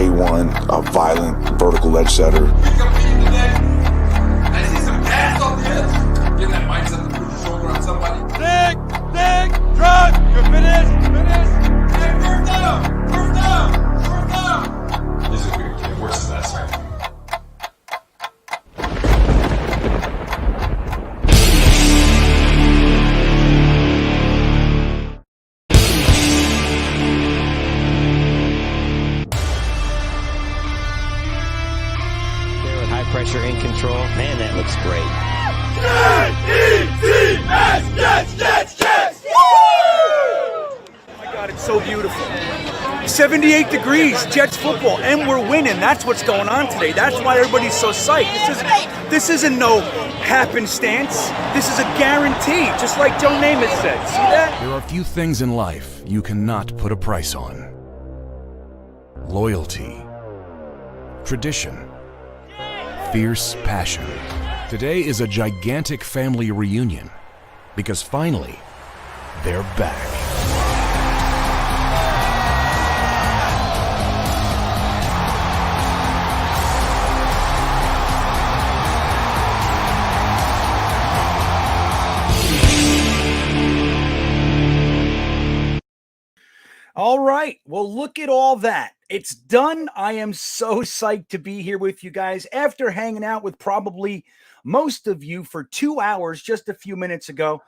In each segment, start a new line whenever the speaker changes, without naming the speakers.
day one, a violent vertical edge setter.
We competing today. I see some gas on the edge. Getting that mindset to put your shoulder on somebody. Dig, drop, you're finished. Hey, first down. This is a good game. Where's the best, right?
Pressure in control. Man, that looks great.
Jets!
Oh my God, it's so beautiful. 78 degrees, Jets football, and we're winning. That's what's going on today. That's why everybody's so psyched. This isn't no happenstance. This is a guarantee, just like Joe Namath said. See that?
There are few things in life you cannot put a price on. Loyalty, tradition, fierce passion. Today is a gigantic family reunion because finally, they're back.
All right. Well, look at all that. It's done. I am so psyched to be here with you guys after hanging out with probably most of you for 2 hours just a few minutes ago.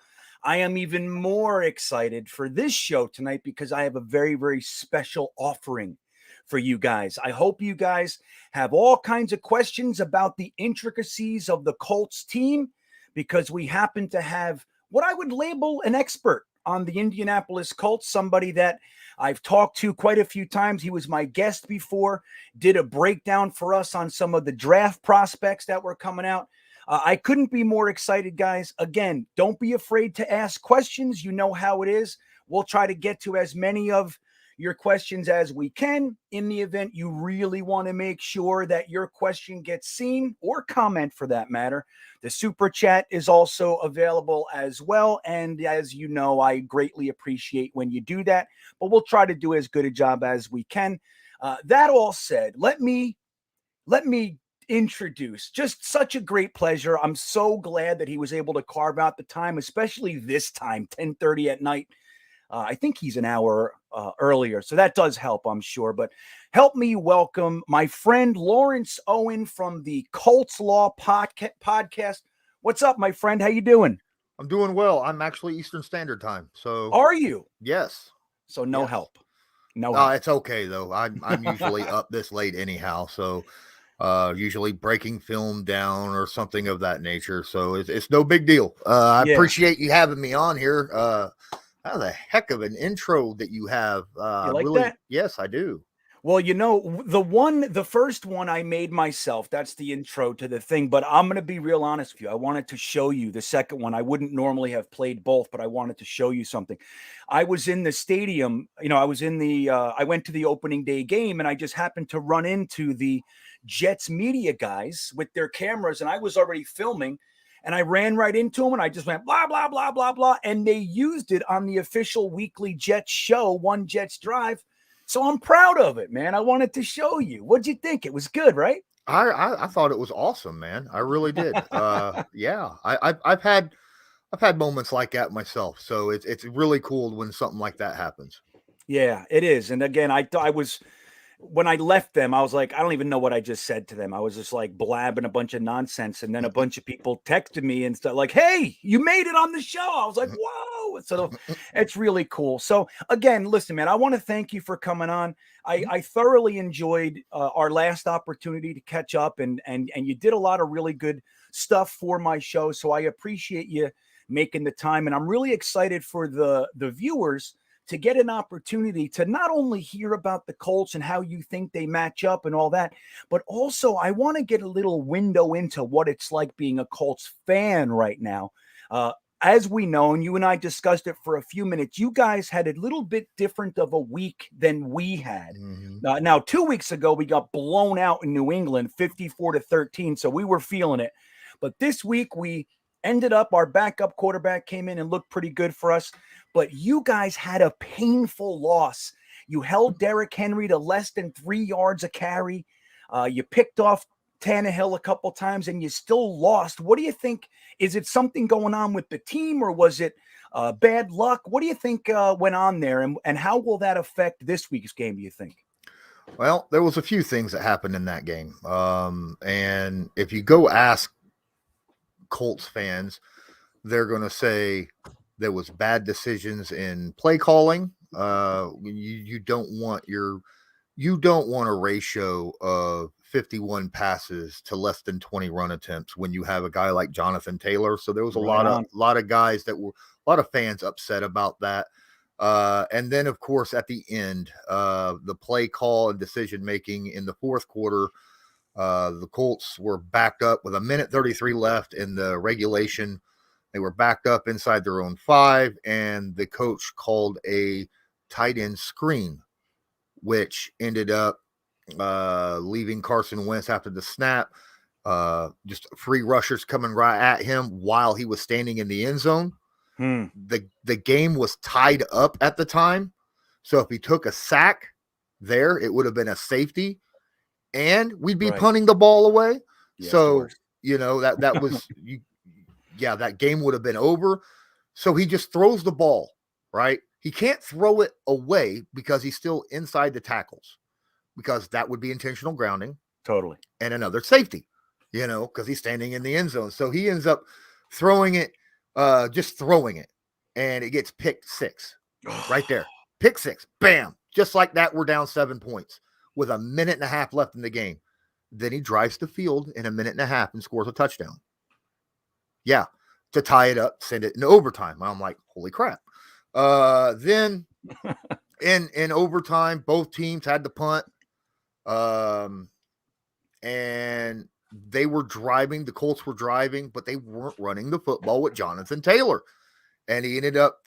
I am even more excited for this show tonight because I have a very, very special offering for you guys. I hope you guys have all kinds of questions about the intricacies of the Colts team because we happen to have what I would label an expert on the Indianapolis Colts, somebody that I've talked to quite a few times. He was my guest before, did a breakdown for us on some of the draft prospects that were coming out. I couldn't be more excited, guys. Again, don't be afraid to ask questions. You know how it is. We'll try to get to as many of your questions as we can. In the event you really want to make sure that your question gets seen, or comment for that matter, the super chat is also available as well. And as you know, I greatly appreciate when you do that, but we'll try to do as good a job as we can. That all said, let me introduce, just such a great pleasure. I'm so glad that he was able to carve out the time, especially this time, 10:30 at night. I think he's an hour earlier, so that does help, I'm sure. But help me welcome my friend Lawrence Owen from the Colts Law Podcast. What's up, my friend? How you doing?
I'm doing well. I'm actually Eastern Standard Time. So
are you?
Yes.
So no
yes.
help. No help.
It's okay though. I'm usually up this late anyhow. So usually breaking film down or something of that nature. So it's no big deal. I appreciate you having me on here. That's a heck of an intro that you have.
You like
really,
that?
Yes, I do.
Well, you know, the first one I made myself. That's the intro to the thing. But I'm going to be real honest with you. I wanted to show you the second one. I wouldn't normally have played both, but I wanted to show you something. I was in the stadium. You know, I went to the opening day game, and I just happened to run into the Jets media guys with their cameras, and I was already filming. And I ran right into them, and I just went blah, blah, blah, blah, blah. And they used it on the official weekly Jets show, One Jets Drive. So I'm proud of it, man. I wanted to show you. What'd you think? It was good, right?
I thought it was awesome, man. I really did. Yeah, I've had moments like that myself. So it's really cool when something like that happens.
Yeah, it is. And again, when I left them, I was like, I don't even know what I just said to them. I was just like blabbing a bunch of nonsense. And then a bunch of people texted me and stuff like, hey, you made it on the show. I was like, whoa. So it's really cool. So again, listen, man, I want to thank you for coming on. I thoroughly enjoyed our last opportunity to catch up, and you did a lot of really good stuff for my show. So I appreciate you making the time. And I'm really excited for the viewers to get an opportunity to not only hear about the Colts and how you think they match up and all that, but also I want to get a little window into what it's like being a Colts fan right now. As we know, and you and I discussed it for a few minutes, you guys had a little bit different of a week than we had. Mm-hmm. Now, 2 weeks ago, we got blown out in New England, 54-13, so we were feeling it. But this week, we ended up, our backup quarterback came in and looked pretty good for us. But you guys had a painful loss You held Derrick Henry to less than 3 yards a carry. You picked off Tannehill a couple times and you still lost. What do you think? Is it something going on with the team, or was it bad luck? What do you think went on there, and how will that affect this week's game, do you think?
Well, there was a few things that happened in that game. And if you go ask Colts fans, they're going to say there was bad decisions in play calling. You don't want a ratio of 51 passes to less than 20 run attempts when you have a guy like Jonathan Taylor. So there was a lot of guys a lot of fans upset about that. And then, of course, at the end, the play call and decision making in the fourth quarter, the Colts were backed up with 1:33 left in the regulation. They were backed up inside their own 5, and the coach called a tight end screen, which ended up leaving Carson Wentz after the snap. Just free rushers coming right at him while he was standing in the end zone. The game was tied up at the time. So if he took a sack there, it would have been a safety and we'd be punting the ball away. Yeah, so, that was, that game would have been over. So he just throws the ball, right? He can't throw it away because he's still inside the tackles, because that would be intentional grounding.
Totally.
And another safety, because he's standing in the end zone. So he ends up throwing it, just throwing it, and it gets picked 6 right there. Pick 6. Bam. Just like that, we're down 7 points with 1.5 minutes left in the game. Then he drives the field in 1.5 minutes and scores a touchdown. Yeah. To tie it up, send it in overtime. I'm like, holy crap. Then in overtime, both teams had to punt. And they were driving, the Colts were driving, but they weren't running the football with Jonathan Taylor. And he ended up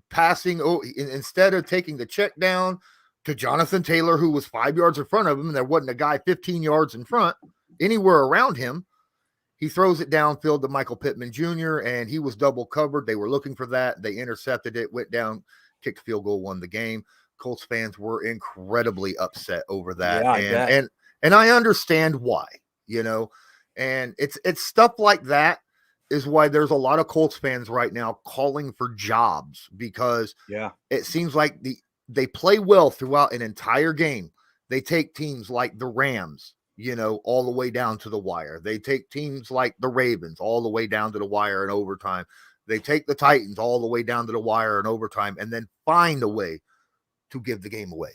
passing, instead of taking the check down to Jonathan Taylor, who was 5 yards in front of him, and there wasn't a guy 15 yards in front, anywhere around him, he throws it downfield to Michael Pittman Jr., and he was double covered. They were looking for that. They intercepted it, went down, kicked a field goal, won the game. Colts fans were incredibly upset over that. Yeah, and I understand why, and it's stuff like that is why there's a lot of Colts fans right now calling for jobs, because it seems like they play well throughout an entire game. They take teams like the Rams, all the way down to the wire. They take teams like the Ravens all the way down to the wire in overtime. They take the Titans all the way down to the wire in overtime, and then find a way to give the game away.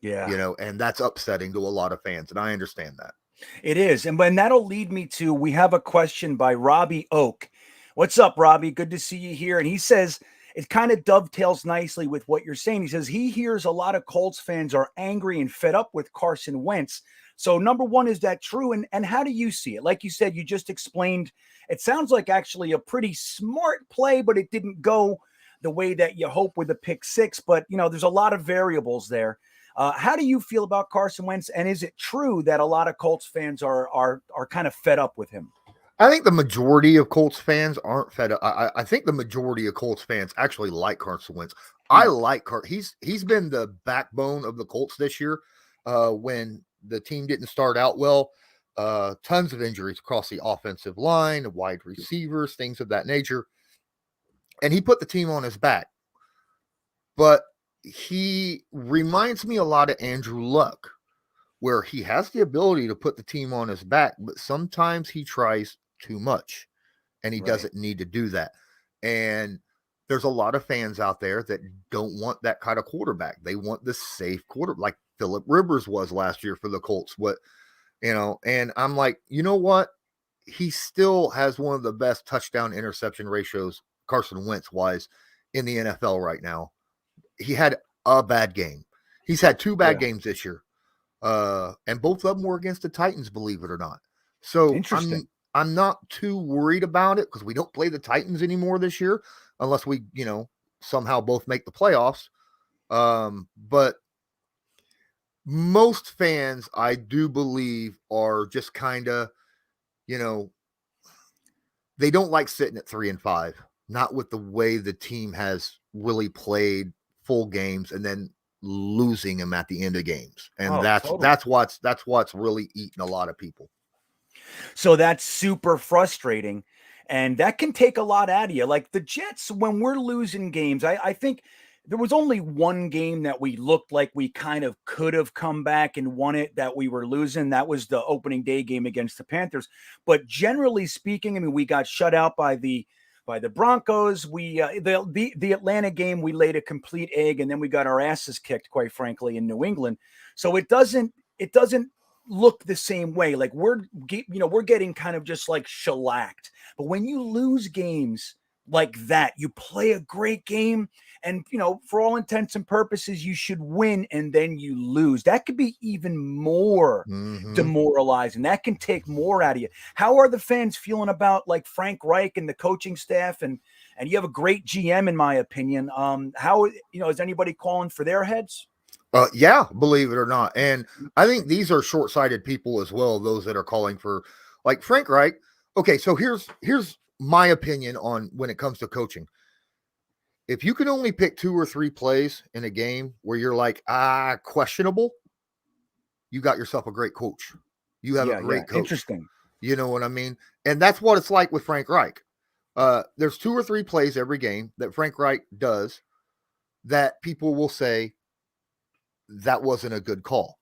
Yeah. And that's upsetting to a lot of fans. And I understand that.
It is. And when that'll lead me to, we have a question by Robbie Oak. What's up, Robbie? Good to see you here. And he says, it kind of dovetails nicely with what you're saying. He says he hears a lot of Colts fans are angry and fed up with Carson Wentz. So number one, is that true? And how do you see it? Like you said, you just explained, it sounds like actually a pretty smart play, but it didn't go the way that you hope with a pick 6. But, there's a lot of variables there. How do you feel about Carson Wentz? And is it true that a lot of Colts fans are kind of fed up with him?
I think the majority of Colts fans aren't fed up. I think the majority of Colts fans actually like Carson Wentz. I like he's been the backbone of the Colts this year. When the team didn't start out well, tons of injuries across the offensive line, wide receivers, things of that nature. And he put the team on his back. But he reminds me a lot of Andrew Luck, where he has the ability to put the team on his back, but sometimes he tries too much, and he doesn't need to do that. And there's a lot of fans out there that don't want that kind of quarterback. They want the safe quarterback, like Phillip Rivers was last year for the Colts. And I'm like, you know what? He still has one of the best touchdown interception ratios, Carson Wentz wise, in the NFL right now. He had a bad game. He's had 2 bad games this year. And both of them were against the Titans, believe it or not. So I'm not too worried about it, because we don't play the Titans anymore this year, unless we, somehow both make the playoffs. But most fans, I do believe, are just kind of, they don't like sitting at 3-5, not with the way the team has really played full games and then losing them at the end of games. And
Totally.
that's what's really eating a lot of people.
So that's super frustrating. And that can take a lot out of you. Like the Jets, when we're losing games, I think there was only one game that we looked like we kind of could have come back and won it that we were losing. That was the opening day game against the Panthers. But generally speaking, I mean, we got shut out by the Broncos. We the Atlanta game, we laid a complete egg, and then we got our asses kicked, quite frankly, in New England. So it doesn't look the same way. Like we're getting kind of just like shellacked. But when you lose games like that, you play a great game, and for all intents and purposes, you should win, and then you lose. That could be even more demoralizing. That can take more out of you. How are the fans feeling about like Frank Reich and the coaching staff? And you have a great GM, in my opinion. How is anybody calling for their heads?
Yeah, believe it or not. And I think these are short-sighted people as well, those that are calling for like Frank Reich. Okay, so here's my opinion on when it comes to coaching. If you can only pick 2 or 3 plays in a game where you're like, questionable, you got yourself a great coach. You have a great coach.
Interesting.
You know what I mean? And that's what it's like with Frank Reich. There's 2 or 3 plays every game that Frank Reich does that people will say that wasn't a good call.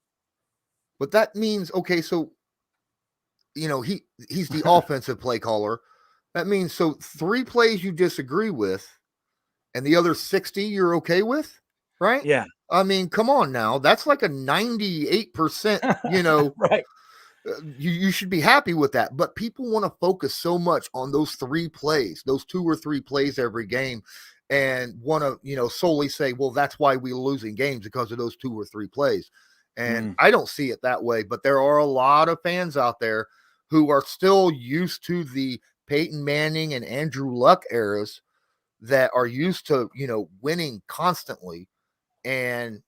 But that means, okay, so, he's the offensive play caller. That means, so 3 plays you disagree with and the other 60 you're okay with, right?
Yeah.
I mean, come on now. That's like a 98%,
right.
You should be happy with that. But people want to focus so much on those 3 plays, those 2 or 3 plays every game, and want to, solely say, well, that's why we're losing games, because of those 2 or 3 plays. And I don't see it that way, but there are a lot of fans out there who are still used to the Peyton Manning and Andrew Luck eras that are used to, winning constantly. And,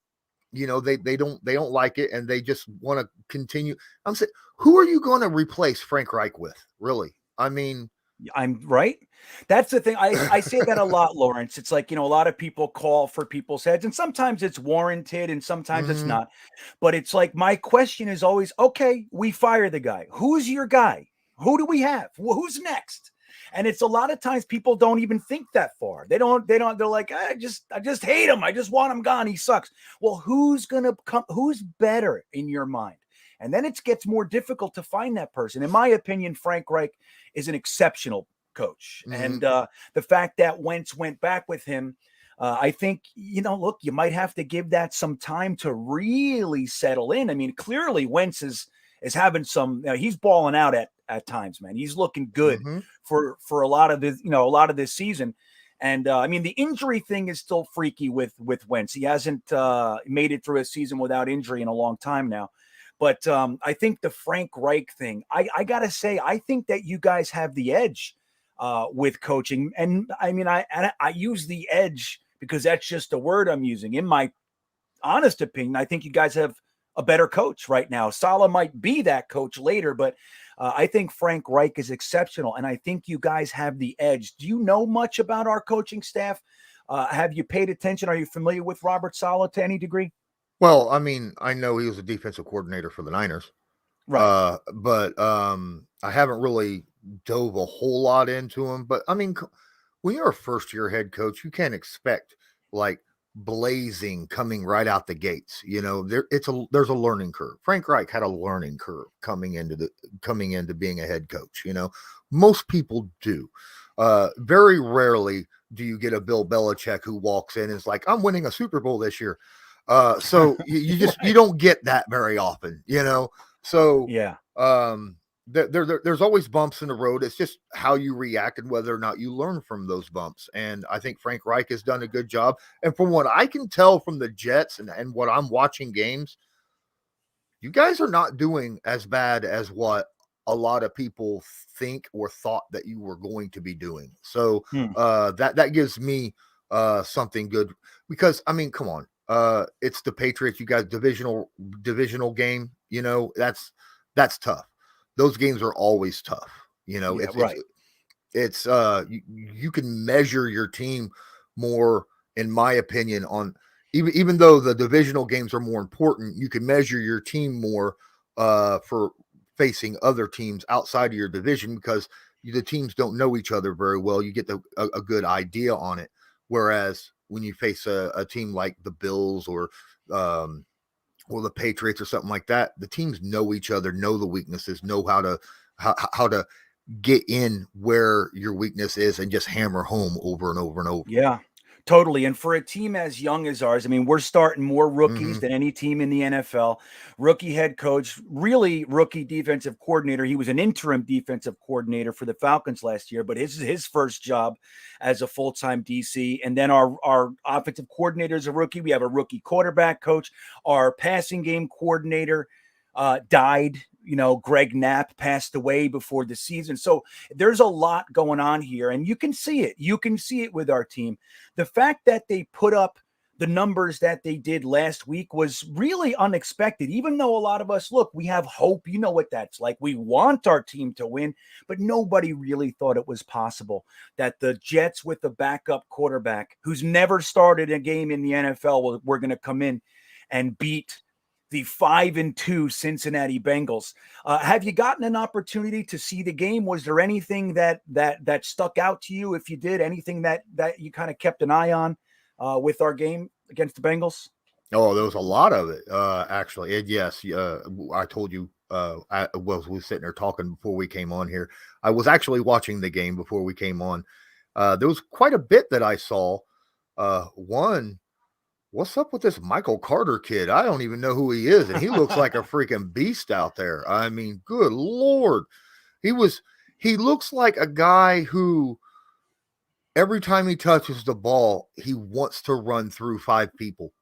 they don't like it, and they just want to continue. I'm saying, who are you going to replace Frank Reich with? Really? I mean,
I'm right. That's the thing. I say that a lot, Lawrence. It's like, a lot of people call for people's heads, and sometimes it's warranted and sometimes it's not. But it's like, my question is always, okay, we fire the guy. Who's your guy? Who do we have? Who's next? And it's a lot of times people don't even think that far. They're like, I just hate him. I just want him gone. He sucks. Well, who's going to come? Who's better in your mind? And then it gets more difficult to find that person. In my opinion, Frank Reich is an exceptional coach. And the fact that Wentz went back with him, I think, look, you might have to give that some time to really settle in. I mean, clearly Wentz is having some, he's balling out at times, man. He's looking good for a lot of this, a lot of this season. And I mean, the injury thing is still freaky with Wentz. He hasn't made it through a season without injury in a long time now. But I think the Frank Reich thing, I got to say, I think that you guys have the edge with coaching. And I mean, I use the edge because that's just a word I'm using. In my honest opinion, I think you guys have a better coach right now. Saleh might be that coach later, but I think Frank Reich is exceptional. And I think you guys have the edge. Do you know much about our coaching staff? Have you paid attention? Are you familiar with Robert Saleh to any degree?
Well, I mean, I know he was a defensive coordinator for the Niners,
right?
But I haven't really dove a whole lot into him. But I mean, when you're a first-year head coach, you can't expect like blazing coming right out the gates. There's a learning curve. Frank Reich had a learning curve coming into being a head coach. Most people do. Very rarely do you get a Bill Belichick who walks in and is like, I'm winning a Super Bowl this year. So you don't get that very often, So
yeah.
There's always bumps in the road. It's just how you react and whether or not you learn from those bumps. And I think Frank Reich has done a good job. And from what I can tell from the Jets and what I'm watching games, you guys are not doing as bad as what a lot of people think or thought that you were going to be doing. So that gives me something good, because I mean, come on. It's the Patriots. You guys divisional game, that's tough. Those games are always tough.
Right.
You can measure your team more, in my opinion, on, even though the divisional games are more important, you can measure your team more for facing other teams outside of your division because the teams don't know each other very well. You get a good idea on it. Whereas when you face a team like the Bills or the Patriots or something like that, the teams know each other, know the weaknesses, know how to get in where your weakness is and just hammer home over and over and over.
Yeah, totally. And for a team as young as ours, I mean, we're starting more rookies than any team in the NFL. Rookie head coach, really rookie defensive coordinator. He was an interim defensive coordinator for the Falcons last year, but his first job as a full-time DC. And then our offensive coordinator is a rookie. We have a rookie quarterback coach. Our passing game coordinator died. Greg Knapp passed away before the season. So there's a lot going on here, and you can see it. You can see it with our team. The fact that they put up the numbers that they did last week was really unexpected, even though a lot of us, look, we have hope. You know what that's like. We want our team to win, but nobody really thought it was possible that the Jets with the backup quarterback who's never started a game in the NFL were going to come in and beat the 5-2 Cincinnati Bengals. Have you gotten an opportunity to see the game? Was there anything that stuck out to you? If you did, anything that you kind of kept an eye on with our game against the Bengals?
Oh, there was a lot of it, actually. And yes, I told you, we were sitting there talking before we came on here. I was actually watching the game before we came on. There was quite a bit that I saw. One, what's up with this Michael Carter kid? I don't even know who he is, and he looks like a freaking beast out there. I mean, good Lord. He looks like a guy who every time he touches the ball, he wants to run through 5 people,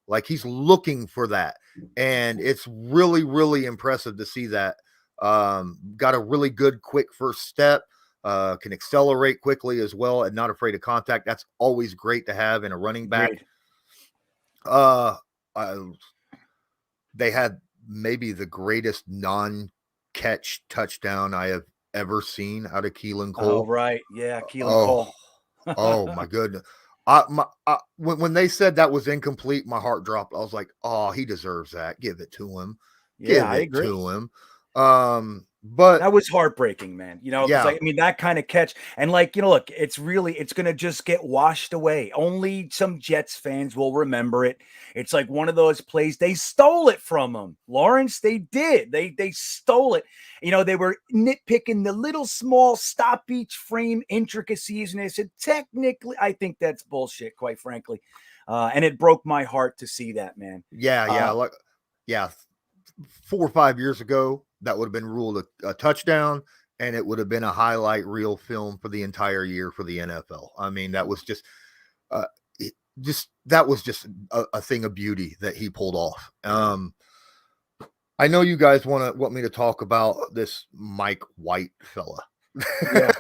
like he's looking for that. And it's really, really impressive to see that. Got a really good, quick first step. Can accelerate quickly as well and not afraid of contact. That's always great to have in a running back. They had maybe the greatest non-catch touchdown I have ever seen out of Keelan Cole.
Oh, right. Yeah, Keelan Cole.
Oh, my goodness. When they said that was incomplete, my heart dropped. I was like, oh, he deserves that. Give it to him.
Yeah, I agree.
To him. But
that was heartbreaking, man. That kind of catch. And look, it's going to just get washed away. Only some Jets fans will remember it. It's like one of those plays. They stole it from them. Lawrence, they did. They stole it. They were nitpicking the little small stop each frame intricacies. And they said, technically, I think that's bullshit, quite frankly. And it broke my heart to see that, man.
Yeah. 4 or 5 years ago, that would have been ruled a touchdown, and it would have been a highlight reel film for the entire year for the NFL. I mean, that was just a thing of beauty that he pulled off. I know you guys want me to talk about this Mike White fella.
Yeah.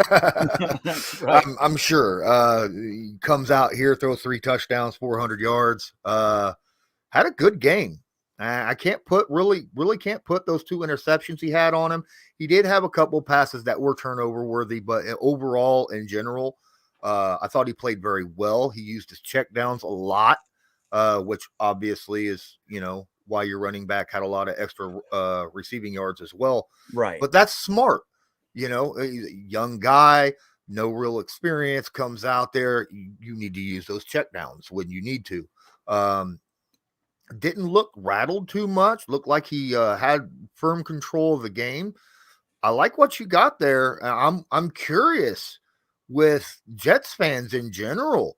Right.
I'm sure. He comes out here, throws 3 touchdowns, 400 yards. Had a good game. I really can't put those 2 interceptions he had on him. He did have a couple passes that were turnover worthy, but overall, in general, I thought he played very well. He used his checkdowns a lot, which obviously is, why your running back had a lot of extra receiving yards as well.
Right.
But that's smart. A young guy, no real experience, comes out there. You need to use those checkdowns when you need to. Didn't look rattled too much. Looked like he had firm control of the game. I like what you got there. I'm curious with Jets fans in general.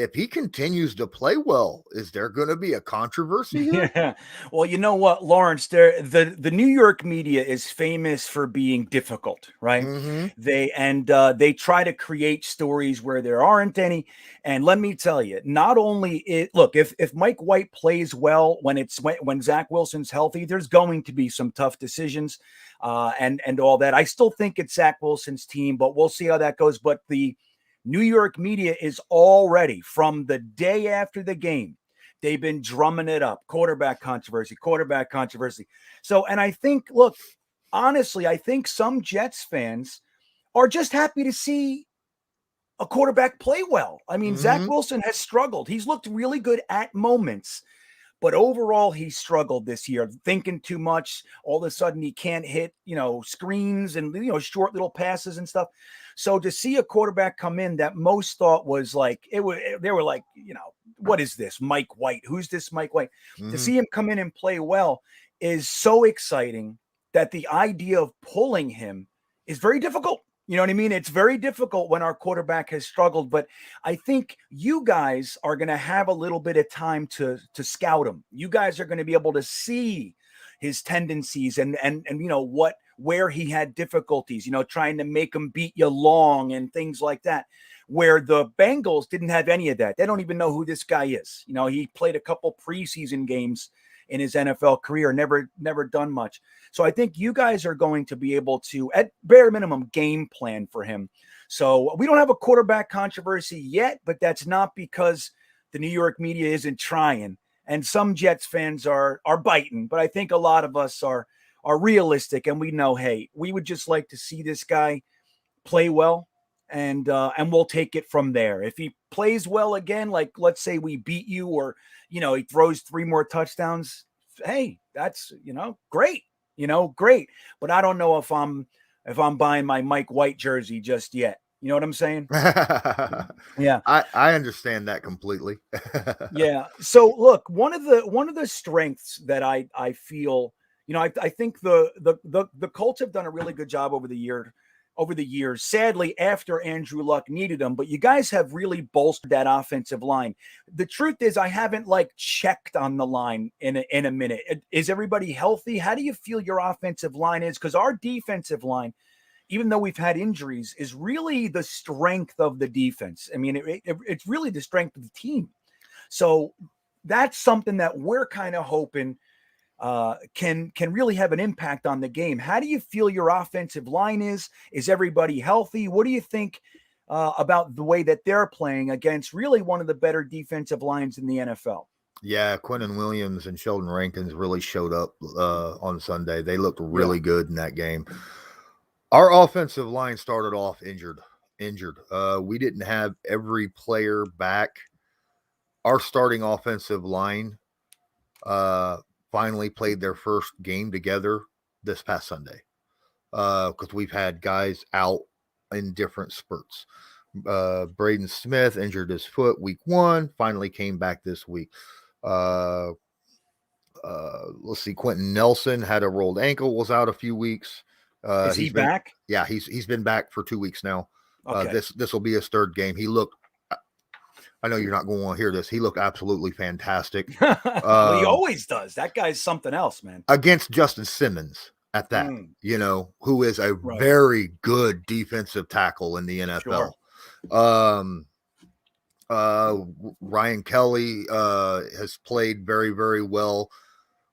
If he continues to play well, is there going to be a controversy here?
Yeah. Well, you know what, Lawrence, the New York media is famous for being difficult, right?
Mm-hmm.
They try to create stories where there aren't any. And let me tell you, not only if Mike White plays well when Zach Wilson's healthy, there's going to be some tough decisions and all that. I still think it's Zach Wilson's team, but we'll see how that goes. But the New York media is already, from the day after the game, they've been drumming it up. Quarterback controversy. So, and I think, look, honestly, I think some Jets fans are just happy to see a quarterback play well. I mean, Zach
Mhm.
Wilson has struggled. He's looked really good at moments, but overall he struggled this year, thinking too much. All of a sudden he can't hit, screens and, short little passes and stuff. So to see a quarterback come in that most thought was like, they were like, what is this? Mike White? Who's this Mike White? To
Mhm.
see him come in and play well is so exciting that the idea of pulling him is very difficult. You know what I mean? It's very difficult when our quarterback has struggled, but I think you guys are going to have a little bit of time to scout him. You guys are going to be able to see his tendencies and where he had difficulties, trying to make him beat you long and things like that, where the Bengals didn't have any of that. They don't even know who this guy is. He played a couple preseason games in his NFL career, never done much. So I think you guys are going to be able to, at bare minimum, game plan for him. So we don't have a quarterback controversy yet, but that's not because the New York media isn't trying. And some Jets fans are biting, but I think a lot of us are realistic, and we know, hey, we would just like to see this guy play well, and we'll take it from there. If he plays well again, like let's say we beat you, or he throws 3 more touchdowns, hey, that's great. Great. But I don't know if I'm buying my Mike White jersey just yet. You know what I'm saying? Yeah.
I understand that completely.
Yeah. So look, one of the strengths that I feel, I think the Colts have done a really good job over the years. Sadly, after Andrew Luck needed them, but you guys have really bolstered that offensive line. The truth is, I haven't checked on the line in a minute. Is everybody healthy? How do you feel your offensive line is? Because our defensive line, even though we've had injuries, is really the strength of the defense. I mean, it's really the strength of the team. So that's something that we're kind of hoping can really have an impact on the game. How do you feel your offensive line is? Is everybody healthy? What do you think about the way that they're playing against really one of the better defensive lines in the NFL?
Yeah, Quentin Williams and Sheldon Rankins really showed up on Sunday. They looked really good in that game. Our offensive line started off injured. We didn't have every player back. Our starting offensive line finally played their first game together this past Sunday, because we've had guys out in different spurts. Braden Smith injured his foot week 1, finally came back this week. Let's see, Quentin Nelson had a rolled ankle, was out a few weeks.
Is he back?
Yeah, he's been back for 2 weeks now.
Okay.
This will be his 3rd game. He looked, I know you're not going to want to hear this, he looked absolutely fantastic.
Well, he always does. That guy's something else, man.
Against Justin Simmons at that, who is a very good defensive tackle in the NFL. Sure. Ryan Kelly has played very, very well.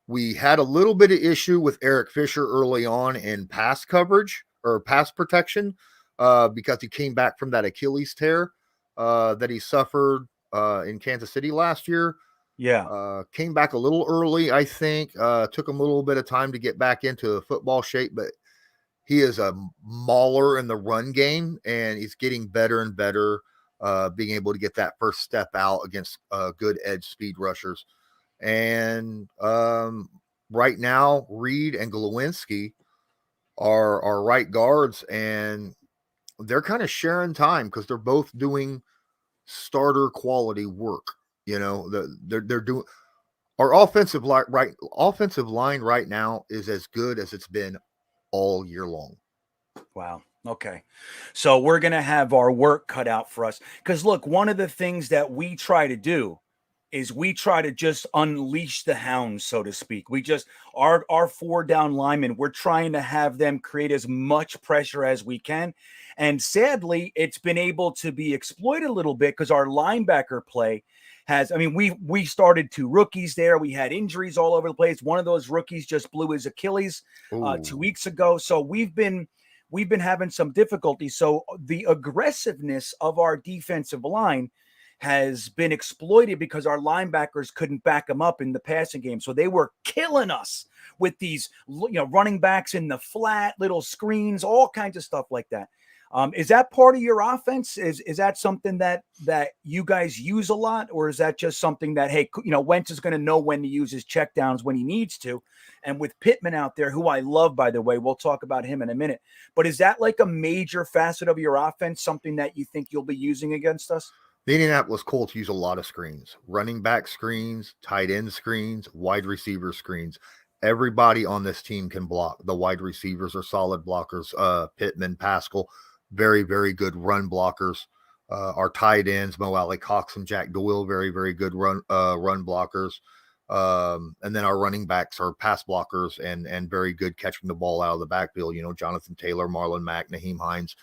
We had a little bit of issue with Eric Fisher early on in pass coverage or pass protection because he came back from that Achilles tear that he suffered in Kansas City last year.
Yeah.
Came back a little early, I think. Took him a little bit of time to get back into football shape, but he is a mauler in the run game, and he's getting better and better, being able to get that first step out against good edge speed rushers. And right now, Reed and Glowinski are right guards, and they're kind of sharing time because they're both doing starter quality work. They're doing. Our offensive line right now is as good as it's been all year long.
Wow. Okay. So we're going to have our work cut out for us. Because look, one of the things that we try to do is we try to just unleash the hounds, so to speak. We just, our 4 down linemen, we're trying to have them create as much pressure as we can. And sadly, it's been able to be exploited a little bit because our linebacker play has, we started 2 rookies there. We had injuries all over the place. One of those rookies just blew his Achilles 2 weeks ago. So we've been having some difficulty. So the aggressiveness of our defensive line has been exploited because our linebackers couldn't back them up in the passing game. So they were killing us with these, running backs in the flat, little screens, all kinds of stuff like that. Is that part of your offense? Is that something that you guys use a lot, or is that just something that, hey, Wentz is going to know when to use his checkdowns when he needs to? And with Pittman out there, who I love, by the way, we'll talk about him in a minute. But is that like a major facet of your offense, something that you think you'll be using against us?
The Indianapolis Colts use a lot of screens, running back screens, tight end screens, wide receiver screens. Everybody on this team can block. The wide receivers are solid blockers. Pittman, Pascal, very, very good run blockers. Our tight ends, Mo Alley Cox and Jack Doyle, very, very good run blockers. And then our running backs are pass blockers and very good catching the ball out of the backfield. Jonathan Taylor, Marlon Mack, Naheem Hines,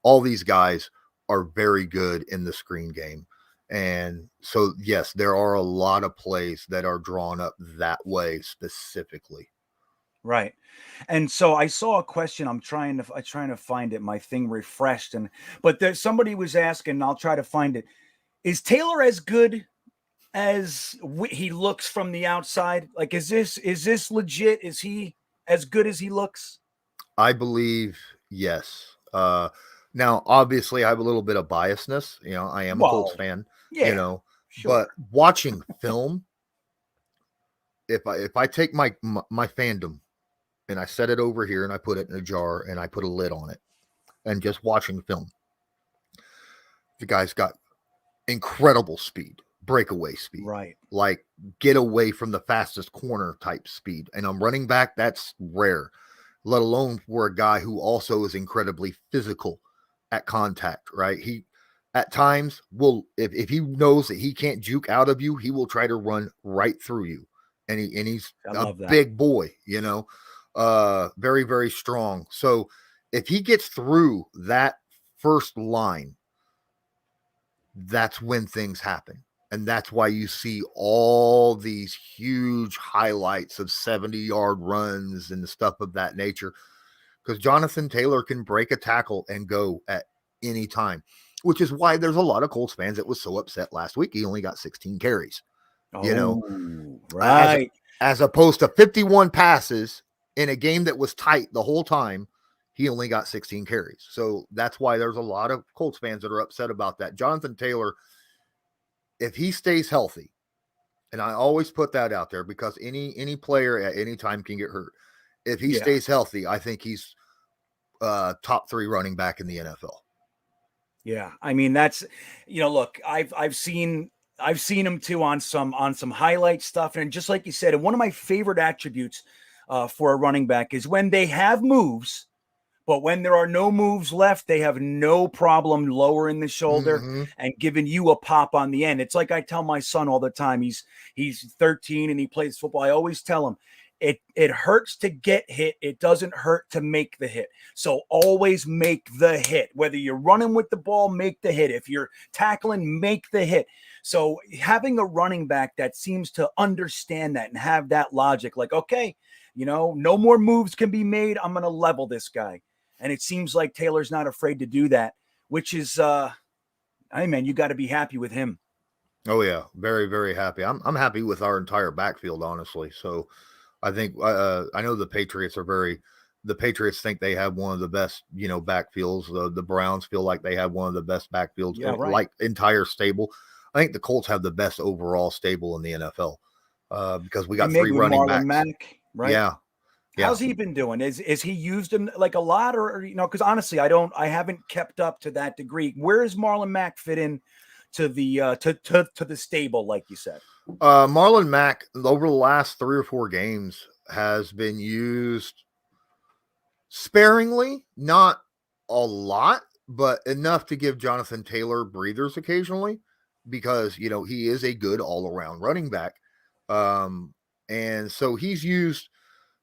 all these guys are very good in the screen game. And so, yes, there are a lot of plays that are drawn up that way specifically.
Right. And so I saw a question. I'm trying to find it. My thing refreshed, but there's somebody was asking, and I'll try to find it. Is Taylor as good as he looks from the outside? Like, is this legit? Is he as good as he looks?
I believe yes. Now, obviously, I have a little bit of biasness. I am a Colts fan.
Yeah, sure.
But watching film, if I take my fandom and I set it over here and I put it in a jar and I put a lid on it, and just watching film, the guy's got incredible speed, breakaway speed,
right?
Like get away from the fastest corner type speed. And on running back, that's rare, let alone for a guy who also is incredibly physical at contact, right? He at times will, if he knows that he can't juke out of you, he will try to run right through you. And he's a big boy, very, very strong. So if he gets through that first line, that's when things happen. And that's why you see all these huge highlights of 70-yard runs and stuff of that nature. Because Jonathan Taylor can break a tackle and go at any time, which is why there's a lot of Colts fans that was so upset last week. He only got 16 carries,
right.
As opposed to 51 passes in a game that was tight the whole time. He only got 16 carries. So that's why there's a lot of Colts fans that are upset about that. Jonathan Taylor, if he stays healthy, and I always put that out there because any player at any time can get hurt. If he stays healthy, I think he's top 3 running back in the NFL.
Yeah, I mean that's, look, I've seen him too on some highlight stuff, and just like you said, and one of my favorite attributes for a running back is when they have moves, but when there are no moves left, they have no problem lowering the shoulder and giving you a pop on the end. It's like I tell my son all the time. He's 13 and he plays football. I always tell him, it hurts to get hit. It doesn't hurt to make the hit. So always make the hit. Whether you're running with the ball, make the hit. If you're tackling, make the hit. So having a running back that seems to understand that and have that logic, like, okay, no more moves can be made. I'm going to level this guy. And it seems like Taylor's not afraid to do that, which is, hey man, you got to be happy with him.
Oh yeah. Very, very happy. I'm happy with our entire backfield, honestly. So I think, I know the Patriots think they have one of the best, backfields. The Browns feel like they have one of the best backfields, like entire stable. I think the Colts have the best overall stable in the NFL because we got 3 running
Marlon
backs.
Mack, right?
Yeah.
How's he been doing? Is he used in like a lot, or because honestly, I haven't kept up to that degree. Where does Marlon Mack fit in to the to the stable, like you said?
Marlon Mack over the last 3 or 4 games has been used sparingly, not a lot, but enough to give Jonathan Taylor breathers occasionally because he is a good all-around running back. And so he's used.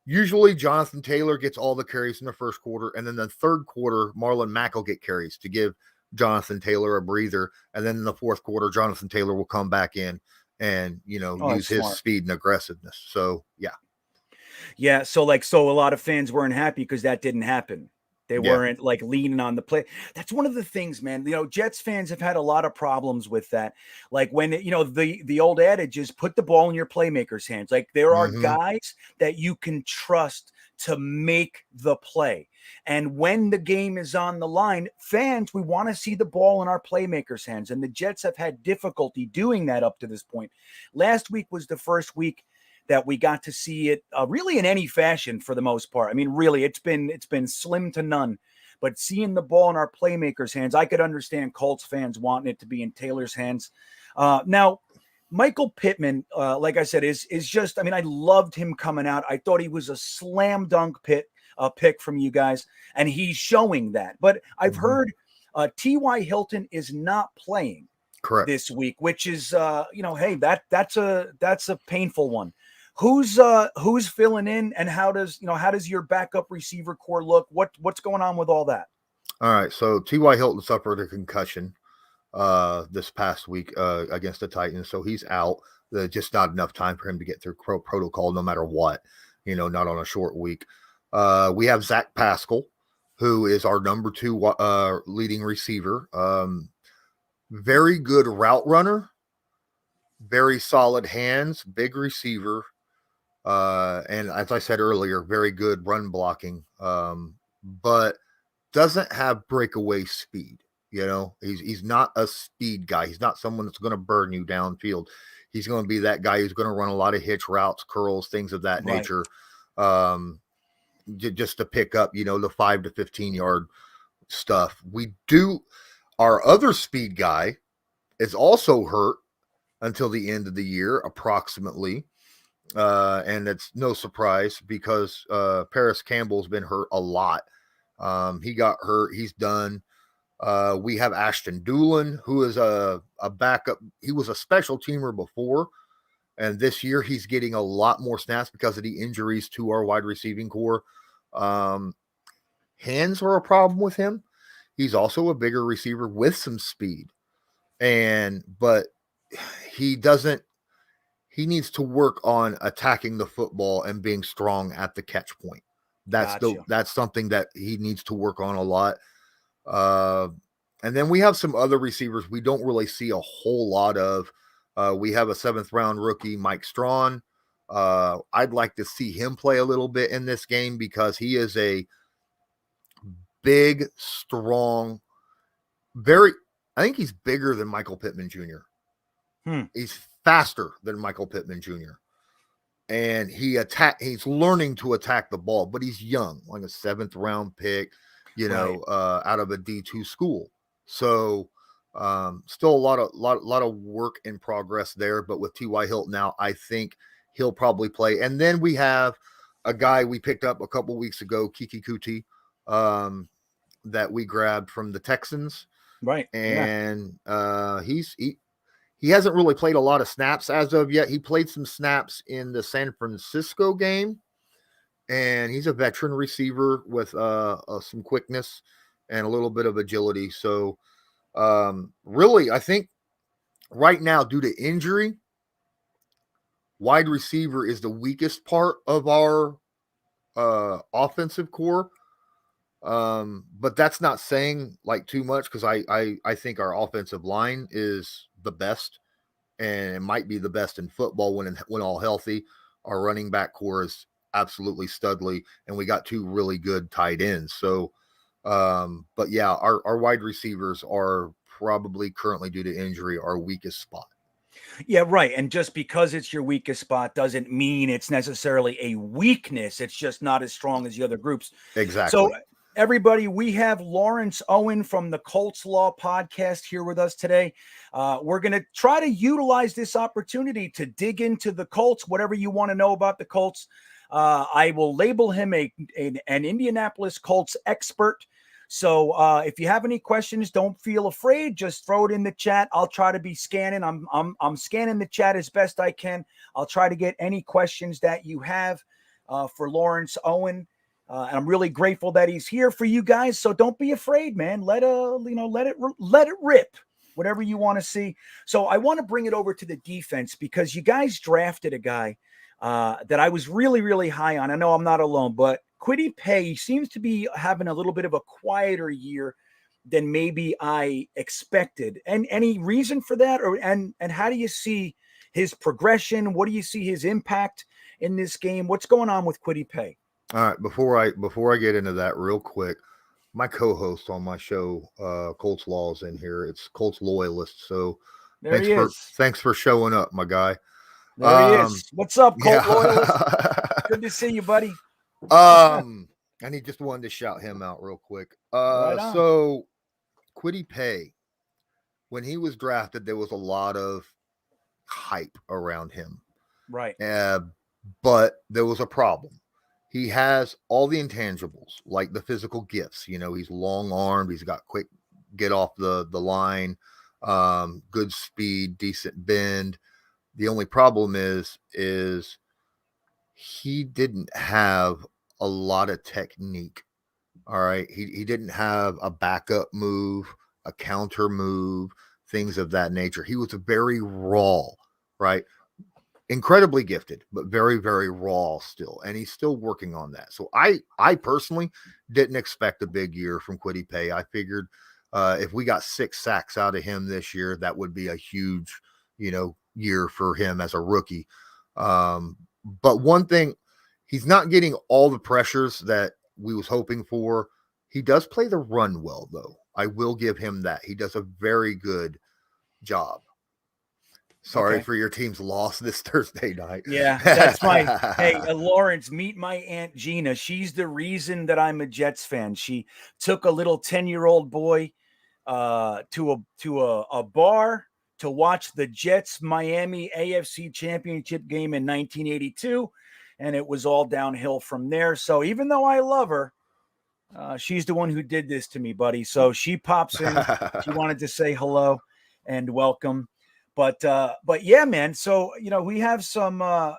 Usually Jonathan Taylor gets all the carries in the first quarter, and then the third quarter, Marlon Mack will get carries to give Jonathan Taylor a breather. And then in the fourth quarter, Jonathan Taylor will come back in and, use his speed and aggressiveness. So, yeah.
Yeah. So a lot of fans weren't happy because that didn't happen. They weren't like leaning on the play. That's one of the things, man. Jets fans have had a lot of problems with that. Like when, the old adage is put the ball in your playmaker's hands. Like there are guys that you can trust to make the play. And when the game is on the line, fans, we want to see the ball in our playmakers' hands. And the Jets have had difficulty doing that up to this point. Last week was the first week that we got to see it really in any fashion for the most part. I mean, really, it's been slim to none. But seeing the ball in our playmakers' hands, I could understand Colts fans wanting it to be in Taylor's hands. Now, Michael Pittman, like I said, is just, I mean, I loved him coming out. I thought he was a slam dunk pick from you guys, and he's showing that. But I've heard T.Y. Hilton is not playing this week, which is, hey, that's a painful one. Who's filling in, and how does your backup receiver core look? What's going on with all that?
All right, so T.Y. Hilton suffered a concussion this past week against the Titans, so he's out. Just not enough time for him to get through protocol, no matter what. Not on a short week. We have Zach Pascal, who is our number 2 leading receiver. Very good route runner, very solid hands, big receiver. And as I said earlier, very good run blocking, but doesn't have breakaway speed. He's not a speed guy. He's not someone that's going to burn you downfield. He's going to be that guy who's going to run a lot of hitch routes, curls, things of that nature, just to pick up, the 5 to 15 yard stuff. Our other speed guy is also hurt until the end of the year, approximately. And it's no surprise because Paris Campbell's been hurt a lot. He got hurt. He's done. We have Ashton Doolin, who is a backup. He was a special teamer before, and this year he's getting a lot more snaps because of the injuries to our wide receiving core. Hands are a problem with him. He's also a bigger receiver with some speed, but he needs to work on attacking the football and being strong at the catch point. That's something that he needs to work on a lot. And then we have some other receivers we don't really see a whole lot of. We have a 7th round rookie, Mike Strawn. I'd like to see him play a little bit in this game because he is a big, strong, I think he's bigger than Michael Pittman Jr. He's faster than Michael Pittman Jr. And he's learning to attack the ball, but he's young, like a 7th round pick, out of a D2 school. So still a lot of work in progress there. But with T.Y. Hilton now, I think he'll probably play. And then we have a guy we picked up a couple weeks ago, Kiki Kuti, that we grabbed from the Texans.
Right.
And he hasn't really played a lot of snaps as of yet. He played some snaps in the San Francisco game, and he's a veteran receiver with some quickness and a little bit of agility. So really, I think right now, due to injury, wide receiver is the weakest part of our offensive core. But that's not saying like too much because I think our offensive line is the best, and it might be the best in football when all healthy. Our running back core is absolutely studly, and we got 2 really good tight ends. So, but yeah, our wide receivers are probably currently, due to injury, our weakest spot.
Yeah, right. And just because it's your weakest spot doesn't mean it's necessarily a weakness. It's just not as strong as the other groups.
Exactly.
So, everybody, we have Lawrence Owen from the Colts Podcast here with us today. We're going to try to utilize this opportunity to dig into the Colts, whatever you want to know about the Colts. I will label him an Indianapolis Colts expert. So if you have any questions, don't feel afraid. Just throw it in the chat. I'll try to be scanning. I'm scanning the chat as best I can. I'll try to get any questions that you have for Lawrence Owen. And I'm really grateful that he's here for you guys. So don't be afraid, man. Let it rip, whatever you want to see. So I want to bring it over to the defense because you guys drafted a guy that I was really, really high on. I know I'm not alone, but Kwity Paye seems to be having a little bit of a quieter year than maybe I expected. And any reason for that? And how do you see his progression? What do you see his impact in this game? What's going on with Kwity Paye?
All right, before I get into that real quick, my co-host on my show, Colts Law, is in here. It's Colts Loyalist. So
There he is.
thanks for showing up, my guy.
There he is. What's up, Colt Loyalist?
Yeah.
Good to see you, buddy.
And he just wanted to shout him out real quick.
Right on.
So Kwity Paye, when he was drafted, there was a lot of hype around him.
Right.
But there was a problem. He has all the intangibles, like the physical gifts. You know, he's long-armed. He's got quick get off the line, good speed, decent bend. The only problem is he didn't have a lot of technique. All right. He didn't have a backup move, a counter move, things of that nature. He was very raw, right? Incredibly gifted, but very, very raw still. And he's still working on that. So I personally didn't expect a big year from Kwity Paye. I figured if we got 6 sacks out of him this year, that would be a huge, year for him as a rookie. But one thing, he's not getting all the pressures that we was hoping for. He does play the run well, though. I will give him that. He does a very good job. Sorry for your team's loss this Thursday night.
Yeah, that's my hey, Lawrence, meet my Aunt Gina. She's the reason that I'm a Jets fan. She took a little 10-year-old boy to a bar to watch the Jets Miami AFC Championship game in 1982, and it was all downhill from there. So even though I love her, she's the one who did this to me, buddy. So she pops in. She wanted to say hello and welcome. But yeah, man. So, we have some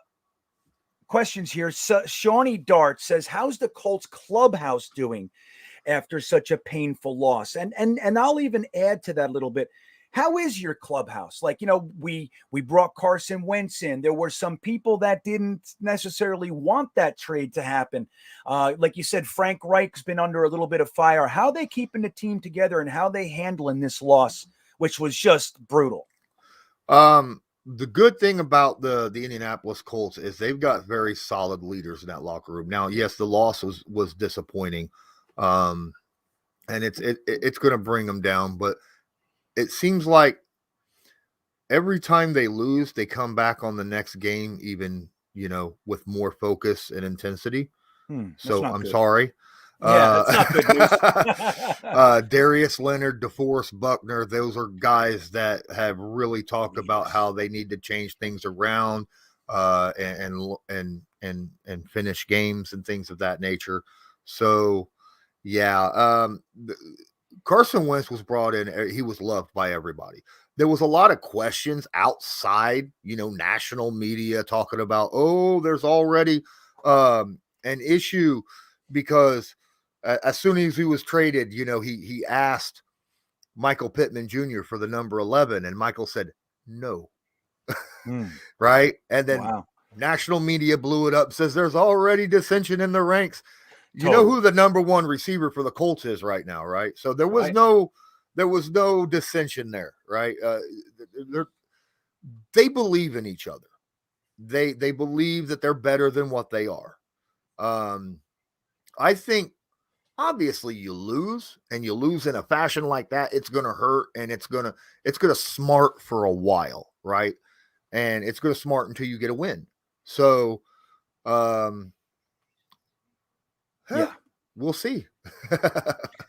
questions here. So, Shawnee Dart says, how's the Colts clubhouse doing after such a painful loss? And I'll even add to that a little bit. How is your clubhouse? Like, we brought Carson Wentz in. There were some people that didn't necessarily want that trade to happen. Like you said, Frank Reich's been under a little bit of fire. How are they keeping the team together and how they handling this loss, which was just brutal?
The good thing about the Indianapolis Colts is they've got very solid leaders in that locker room. Now, yes, the loss was disappointing. And it's going to bring them down, but it seems like every time they lose, they come back on the next game, even, with more focus and intensity. So I'm sorry.
Yeah, that's not good news.
Darius Leonard, DeForest Buckner, those are guys that have really talked about how they need to change things around and finish games and things of that nature. So, yeah, Carson Wentz was brought in. He was loved by everybody. There was a lot of questions outside, national media talking about, there's already an issue because as soon as he was traded, he asked Michael Pittman Jr. for the number 11, and Michael said no. Right? And then national media blew it up, says there's already dissension in the ranks. You know who the number 1 receiver for the Colts is right now, right? So there was no dissension there, right? They believe in each other. They believe that they're better than what they are. I think obviously you lose in a fashion like that, it's going to hurt and it's going to smart for a while, right? And it's going to smart until you get a win. So, we'll see.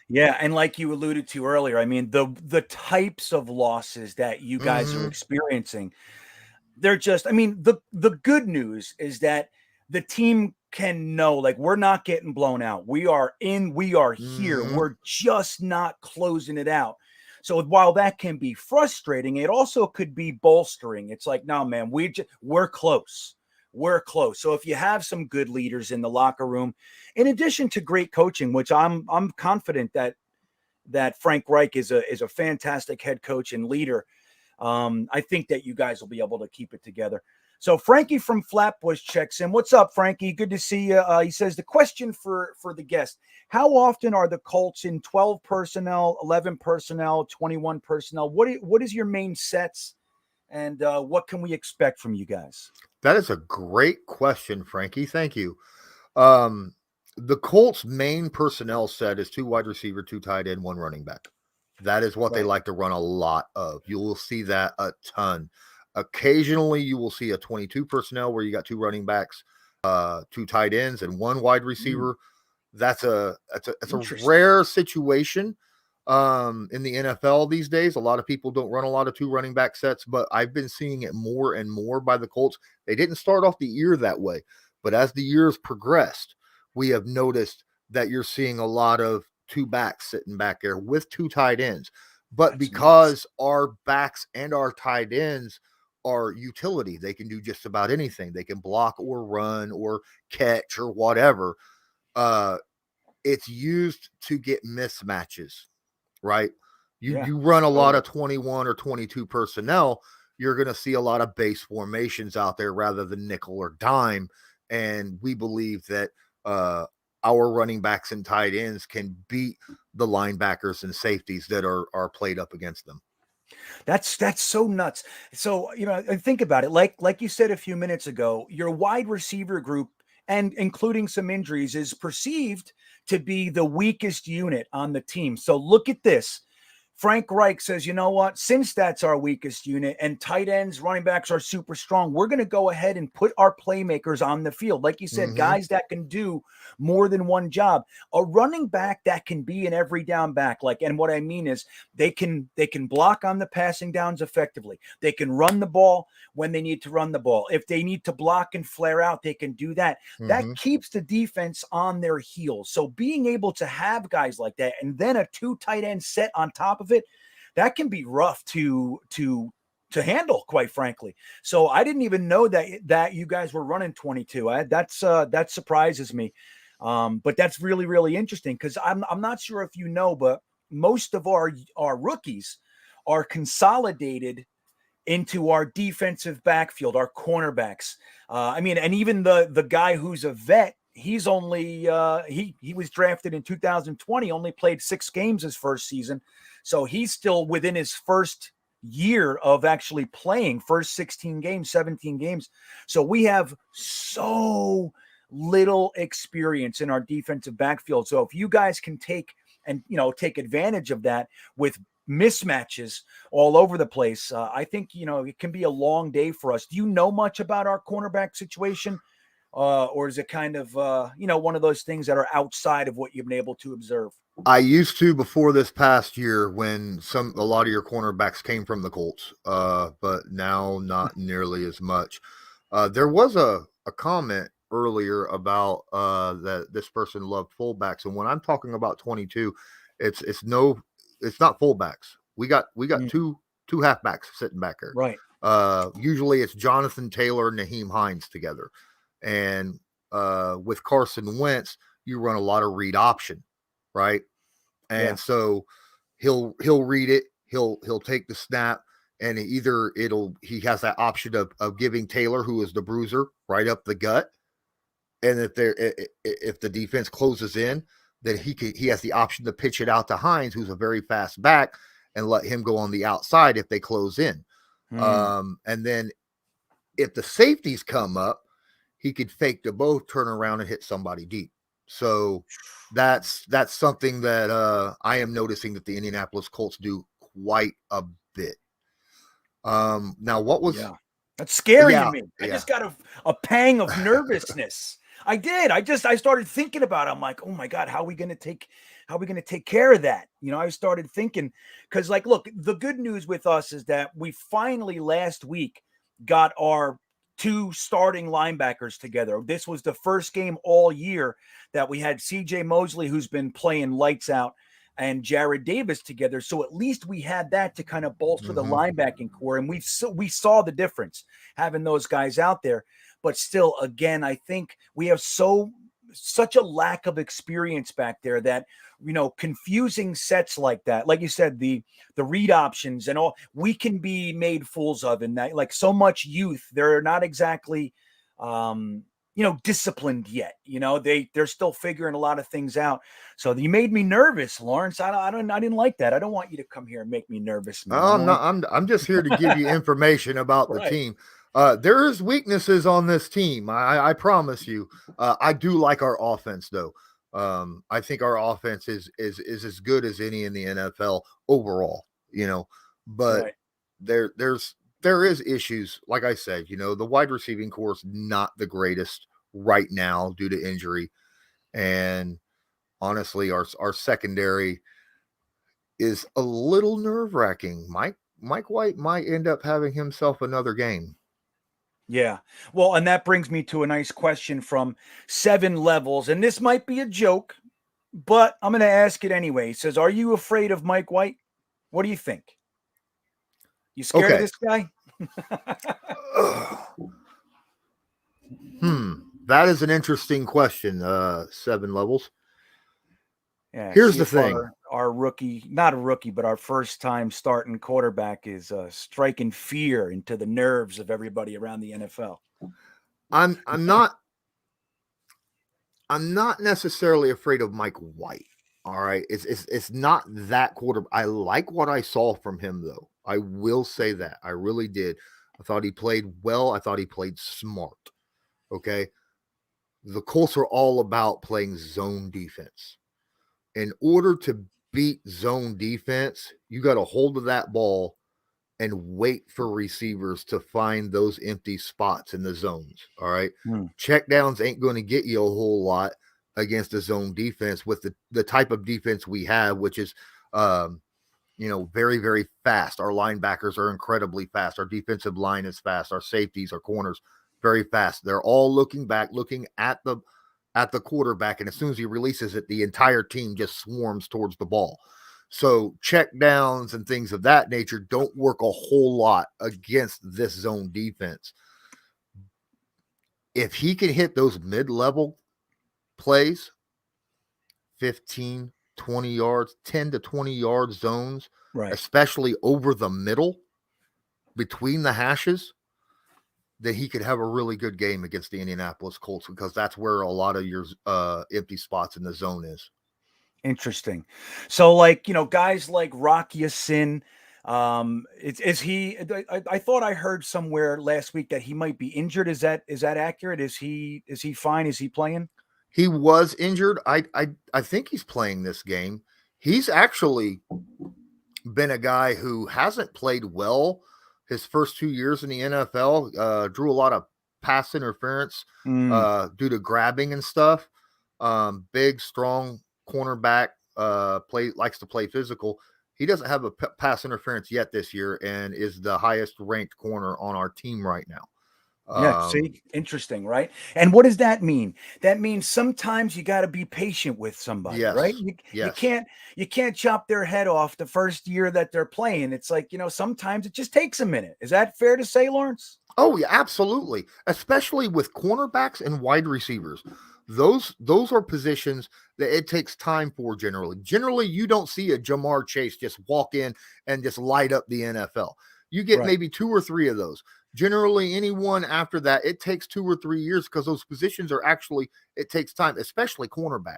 Yeah, and like you alluded to earlier, I mean, the types of losses that you guys are experiencing, they're just, I mean, the good news is that the team can know, like, we're not getting blown out. We are here. We're just not closing it out. So while that can be frustrating, it also could be bolstering. It's like, no, man, we're close. We're close. So if you have some good leaders in the locker room, in addition to great coaching, which I'm confident that Frank Reich is a fantastic head coach and leader, I think that you guys will be able to keep it together. So Frankie from Flatbush checks in. What's up, Frankie? Good to see you. He says the question for the guest: how often are the Colts in 12 personnel, 11 personnel, 21 personnel? What is your main sets, and what can we expect from you guys?
That is a great question, Frankie. Thank you. The Colts' main personnel set is 2 wide receiver, 2 tight end, 1 running back. That is what they like to run a lot of. You will see that a ton. Occasionally, you will see a 22 personnel where you got 2 running backs, 2 tight ends, and 1 wide receiver. That's a rare situation in the NFL these days. A lot of people don't run a lot of 2 running back sets, but I've been seeing it more and more by the Colts. They didn't start off the year that way, but as the years progressed, we have noticed that you're seeing a lot of 2 backs sitting back there with 2 tight ends. But because our backs and our tight ends are utility, they can do just about anything. They can block or run or catch or whatever. It's used to get mismatches, right? You run a lot of 21 or 22 personnel, you're going to see a lot of base formations out there rather than nickel or dime. And we believe that our running backs and tight ends can beat the linebackers and safeties that are played up against them.
That's so nuts. So, think about it. Like you said a few minutes ago, your wide receiver group, and including some injuries, is perceived to be the weakest unit on the team. So look at this. Frank Reich says, you know what, since that's our weakest unit and tight ends, running backs are super strong, we're going to go ahead and put our playmakers on the field. Like you said, guys that can do more than one job. A running back that can be an every down back. And what I mean is they can block on the passing downs effectively. They can run the ball when they need to run the ball. If they need to block and flare out, they can do that. That keeps the defense on their heels. So being able to have guys like that and then a 2 tight end set on top of it, that can be rough to handle, quite frankly. So I didn't even know that you guys were running 22. That surprises me. But that's really, really interesting because I'm not sure if you know, but most of our rookies are consolidated into our defensive backfield, our cornerbacks. And even the guy who's a vet, he's only he was drafted in 2020, only played 6 games his first season. So he's still within his first year of actually playing, first 16 games, 17 games. So we have so little experience in our defensive backfield. So if you guys can take advantage of that with mismatches all over the place, I think, it can be a long day for us. Do you know much about our cornerback situation? Or is it kind of, one of those things that are outside of what you've been able to observe?
I used to before this past year when a lot of your cornerbacks came from the Colts, but now not nearly as much. There was a comment earlier about that this person loved fullbacks, and when I'm talking about 22, it's not fullbacks. We got 2 halfbacks sitting back there.
Right.
Usually it's Jonathan Taylor and Naheem Hines together. And with Carson Wentz, you run a lot of read option, right? And so he'll read it, he'll take the snap, and he has that option of giving Taylor, who is the bruiser, right up the gut. And if the defense closes in, then he has the option to pitch it out to Hines, who's a very fast back, and let him go on the outside if they close in. And then if the safeties come up, he could fake to both, turn around and hit somebody deep. So that's something that I am noticing that the Indianapolis Colts do quite a bit. Now what was
that's scary to me. I just got a pang of nervousness. I did. I started thinking about it. I'm like, oh my God, how are we going to take care of that? I started thinking because look, the good news with us is that we finally last week got our 2 starting linebackers together. This was the first game all year that we had CJ Mosley, who's been playing lights out, and Jared Davis together. So at least we had that to kind of bolster the linebacking core. And we saw the difference having those guys out there. But still, again, I think we have such a lack of experience back there that, confusing sets like that, like you said, the read options and all, we can be made fools of in that, so much youth. They're not exactly, disciplined yet. They're still figuring a lot of things out. So you made me nervous, Lawrence. I didn't like that. I don't want you to come here and make me nervous, man.
I'm just here to give you information about the team. There is weaknesses on this team. I promise you. I do like our offense, though. I think our offense is as good as any in the NFL overall. But there is issues. Like I said, the wide receiving core is not the greatest right now due to injury, and honestly, our secondary is a little nerve-wracking. Mike White might end up having himself another game.
Yeah. Well, and that brings me to a nice question from 7 Levels. And this might be a joke, but I'm going to ask it anyway. He says, are you afraid of Mike White? What do you think? You scared of this guy?
That is an interesting question, 7 Levels.
Yeah,
here's the thing.
Our rookie, not a rookie, but our first time starting quarterback is striking fear into the nerves of everybody around the NFL.
I'm not necessarily afraid of Mike White. All right. It's not that quarterback. I like what I saw from him, though. I will say that. I really did. I thought he played well. I thought he played smart. Okay. The Colts are all about playing zone defense. In order to beat zone defense, you got to hold of that ball and wait for receivers to find those empty spots in the zones. All right. Check downs ain't going to get you a whole lot against the zone defense with the type of defense we have, which is, very, very fast. Our linebackers are incredibly fast. Our defensive line is fast. Our safeties, our corners, very fast. They're all looking back, looking at the quarterback, and as soon as he releases it, the entire team just swarms towards the ball. So check downs and things of that nature don't work a whole lot against this zone defense. If he can hit those mid-level plays, 15, 20 yards, 10 to 20 yard zones, especially over the middle between the hashes, that he could have a really good game against the Indianapolis Colts, because that's where a lot of your empty spots in the zone is.
Interesting. So, guys like Rocky Sin, is he? I thought I heard somewhere last week that he might be injured. Is that accurate? Is he fine? Is he playing?
He was injured. I think he's playing this game. He's actually been a guy who hasn't played well his first 2 years in the NFL, drew a lot of pass interference due to grabbing and stuff. Big, strong cornerback, likes to play physical. He doesn't have a pass interference yet this year and is the highest ranked corner on our team right now.
Yeah, see, interesting, right? And what does that mean? That means sometimes you got to be patient with somebody, right? You can't chop their head off the first year that they're playing. It's like, sometimes it just takes a minute. Is that fair to say, Lawrence?
Oh, yeah, absolutely. Especially with cornerbacks and wide receivers. Those are positions that it takes time for generally. Generally, you don't see a Jamar Chase just walk in and just light up the NFL. You get maybe 2 or 3 of those. Generally, anyone after that, it takes 2 or 3 years, because those positions are it takes time, especially cornerback,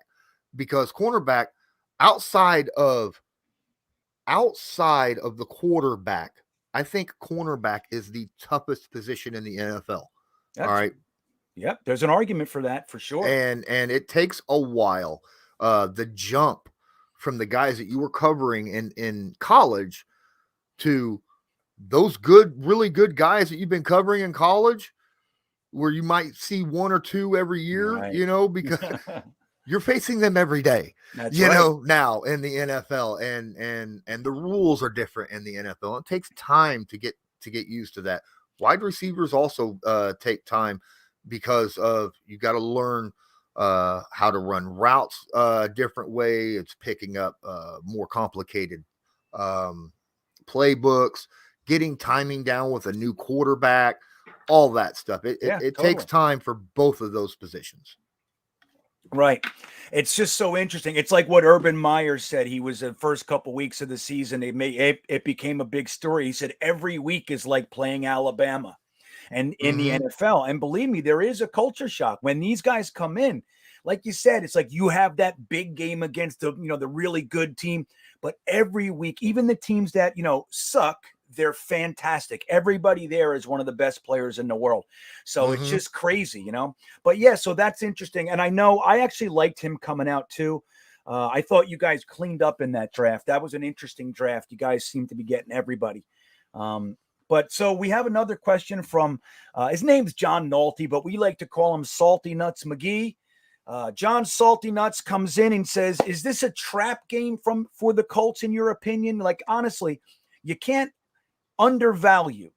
because cornerback outside of the quarterback, I think cornerback is the toughest position in the NFL. All right.
Yep. There's an argument for that for sure.
And it takes a while. The jump from the guys that you were covering in college to those really good guys that you've been covering in college, where you might see 1 or 2 every year, because you're facing them every day, now in the NFL, and the rules are different in the NFL. It takes time to get used to that. Wide receivers also take time, because of you got to learn how to run routes a different way. It's picking up more complicated playbooks, getting timing down with a new quarterback, all that stuff. It totally takes time for both of those positions.
Right. It's just so interesting. It's like what Urban Meyer said. He was the first couple weeks of the season. It became a big story. He said every week is like playing Alabama and in the NFL. And believe me, there is a culture shock when these guys come in. Like you said, it's like you have that big game against the really good team. But every week, even the teams that, suck, they're fantastic. Everybody there is one of the best players in the world. So it's
Mhm.
just crazy, you know? But yeah, so that's interesting. And I know I actually liked him coming out too. I thought you guys cleaned up in that draft. That was an interesting draft. You guys seem to be getting everybody. But so we have another question from his name's John Nolte, but we like to call him Salty Nuts McGee. John Salty Nuts comes in and says, is this a trap game for the Colts in your opinion? Like, honestly, you can't undervalue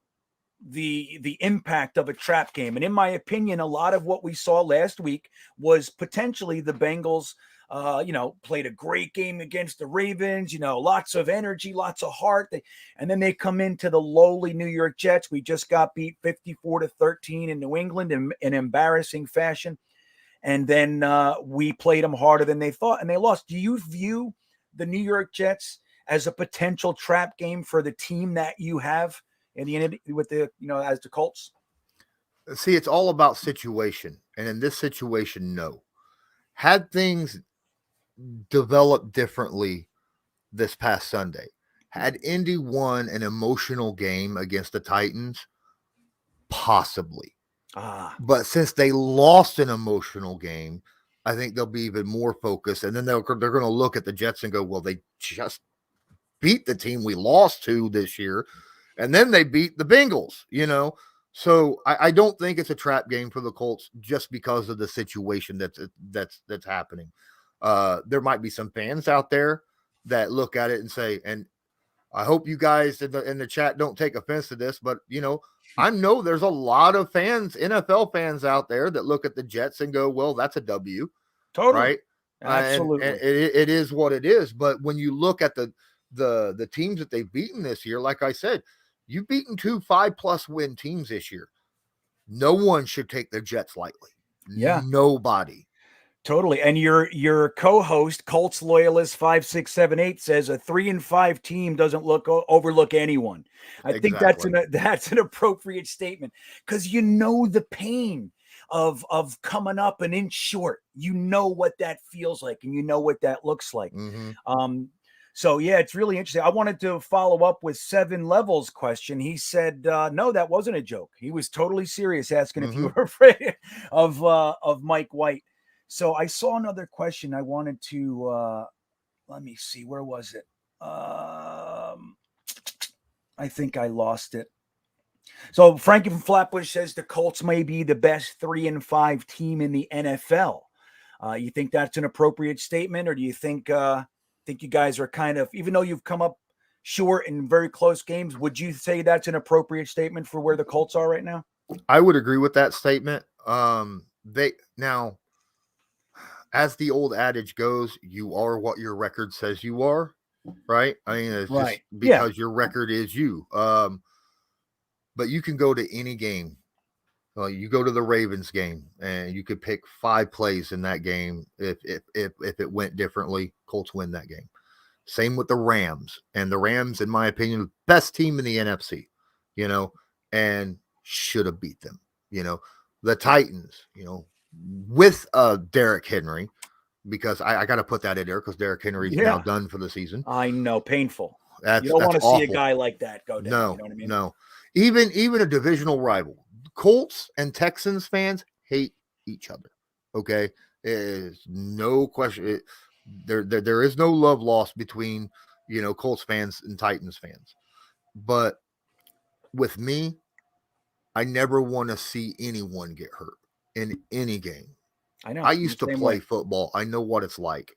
the impact of a trap game. And in my opinion, a lot of what we saw last week was potentially the Bengals played a great game against the Ravens, lots of energy, lots of heart. And then they come into the lowly New York Jets. We just got beat 54-13 in New England in embarrassing fashion. And then we played them harder than they thought, and they lost. Do you view the New York Jets as a potential trap game for the team that you have in the end with as the Colts?
See, it's all about situation. And in this situation, no. Had things developed differently this past Sunday, had Indy won an emotional game against the Titans, possibly. But since they lost an emotional game, I think they'll be even more focused. And then they're going to look at the Jets and go, well, they just beat the team we lost to this year. And then they beat the Bengals, So I don't think it's a trap game for the Colts just because of the situation that's happening. There might be some fans out there that look at it and say, and I hope you guys in the chat don't take offense to this, but I know there's a lot of fans, NFL fans out there that look at the Jets and go, well, that's a W.
Totally.
Right.
Absolutely.
And it is what it is. But when you look at the teams that they've beaten this year, like I said, you've beaten 2 5+ win teams this year. No one should take the Jets lightly.
Yeah.
Nobody.
Totally. And your co-host, Colts Loyalist 5678, says a 3-5 team doesn't overlook anyone. I think that's an appropriate statement, because the pain of coming up an inch short. You know what that feels like, and you know what that looks like.
Mm-hmm.
So yeah, it's really interesting. I wanted to follow up with 7 Levels question. He said, no, that wasn't a joke. He was totally serious, asking if you were afraid of Mike White. So I saw another question. I wanted to, let me see, where was it? I think I lost it. So Frankie from Flatbush says the Colts may be the best 3-5 team in the NFL. You think that's an appropriate statement, or do you think you guys are kind of, even though you've come up short in very close games, would you say that's an appropriate statement for where the Colts are right now?
I would agree with that statement. As the old adage goes, you are what your record says you are, right? I mean, it's right. Just because your record is you. But you can go to any game. You go to the Ravens game, and you could pick 5 plays in that game. If it went differently, Colts win that game. Same with the Rams. And the Rams, in my opinion, the best team in the NFC, and should have beat them. The Titans, with Derrick Henry, because I got to put that in there because Derrick Henry's now done for the season.
I know, painful. You don't want to see a guy like that go down.
No,
you know what I mean?
No. Even a divisional rival, Colts and Texans fans hate each other. Okay, is no question. There is no love lost between Colts fans and Titans fans. But with me, I never want to see anyone get hurt in any game.
I know.
I used to play football. I know what it's like,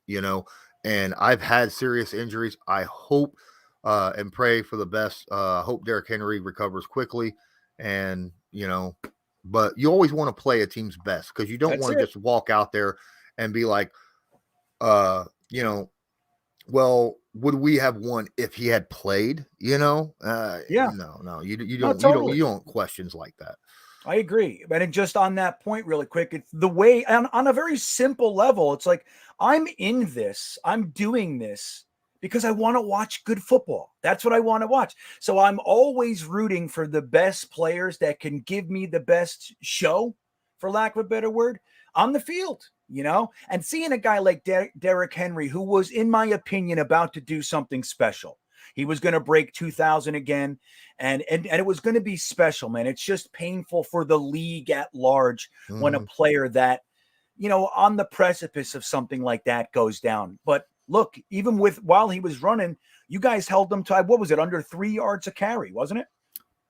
and I've had serious injuries. I hope and pray for the best. Hope Derrick Henry recovers quickly, and but you always want to play a team's best, because you don't want to just walk out there and be like, well, would we have won if he had played? No, you don't questions like that.
I agree. And just on that point really quick, it's the way, on a very simple level, it's like, I'm doing this because I want to watch good football. That's what I want to watch. So I'm always rooting for the best players that can give me the best show, for lack of a better word, on the field, and seeing a guy like Derrick Henry, who was, in my opinion, about to do something special. He was going to break 2,000 again, and it was going to be special, man. It's just painful for the league at large when a player that, on the precipice of something like that goes down. But look, even while he was running, you guys held him to, what was it, under 3 yards a carry, wasn't it?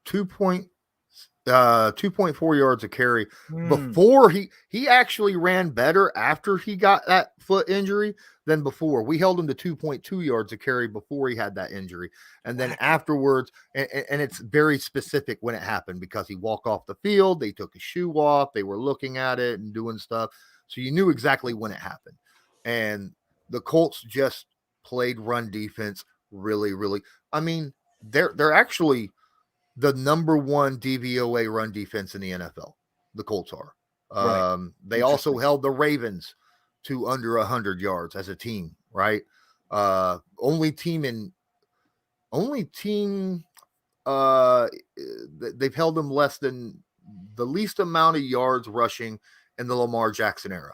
2.4 yards a carry. Before he actually ran better after he got that foot injury than before. We held him to 2.2 yards a carry before he had that injury. And then afterwards, and it's very specific when it happened because he walked off the field, they took his shoe off, they were looking at it and doing stuff. So you knew exactly when it happened. And the Colts just played run defense really, really. I mean, they're actually the number one DVOA run defense in the NFL. The Colts are.
Right.
They also held the Ravens to under 100 yards as a team, right? Only team they've held them less than the least amount of yards rushing in the Lamar Jackson era,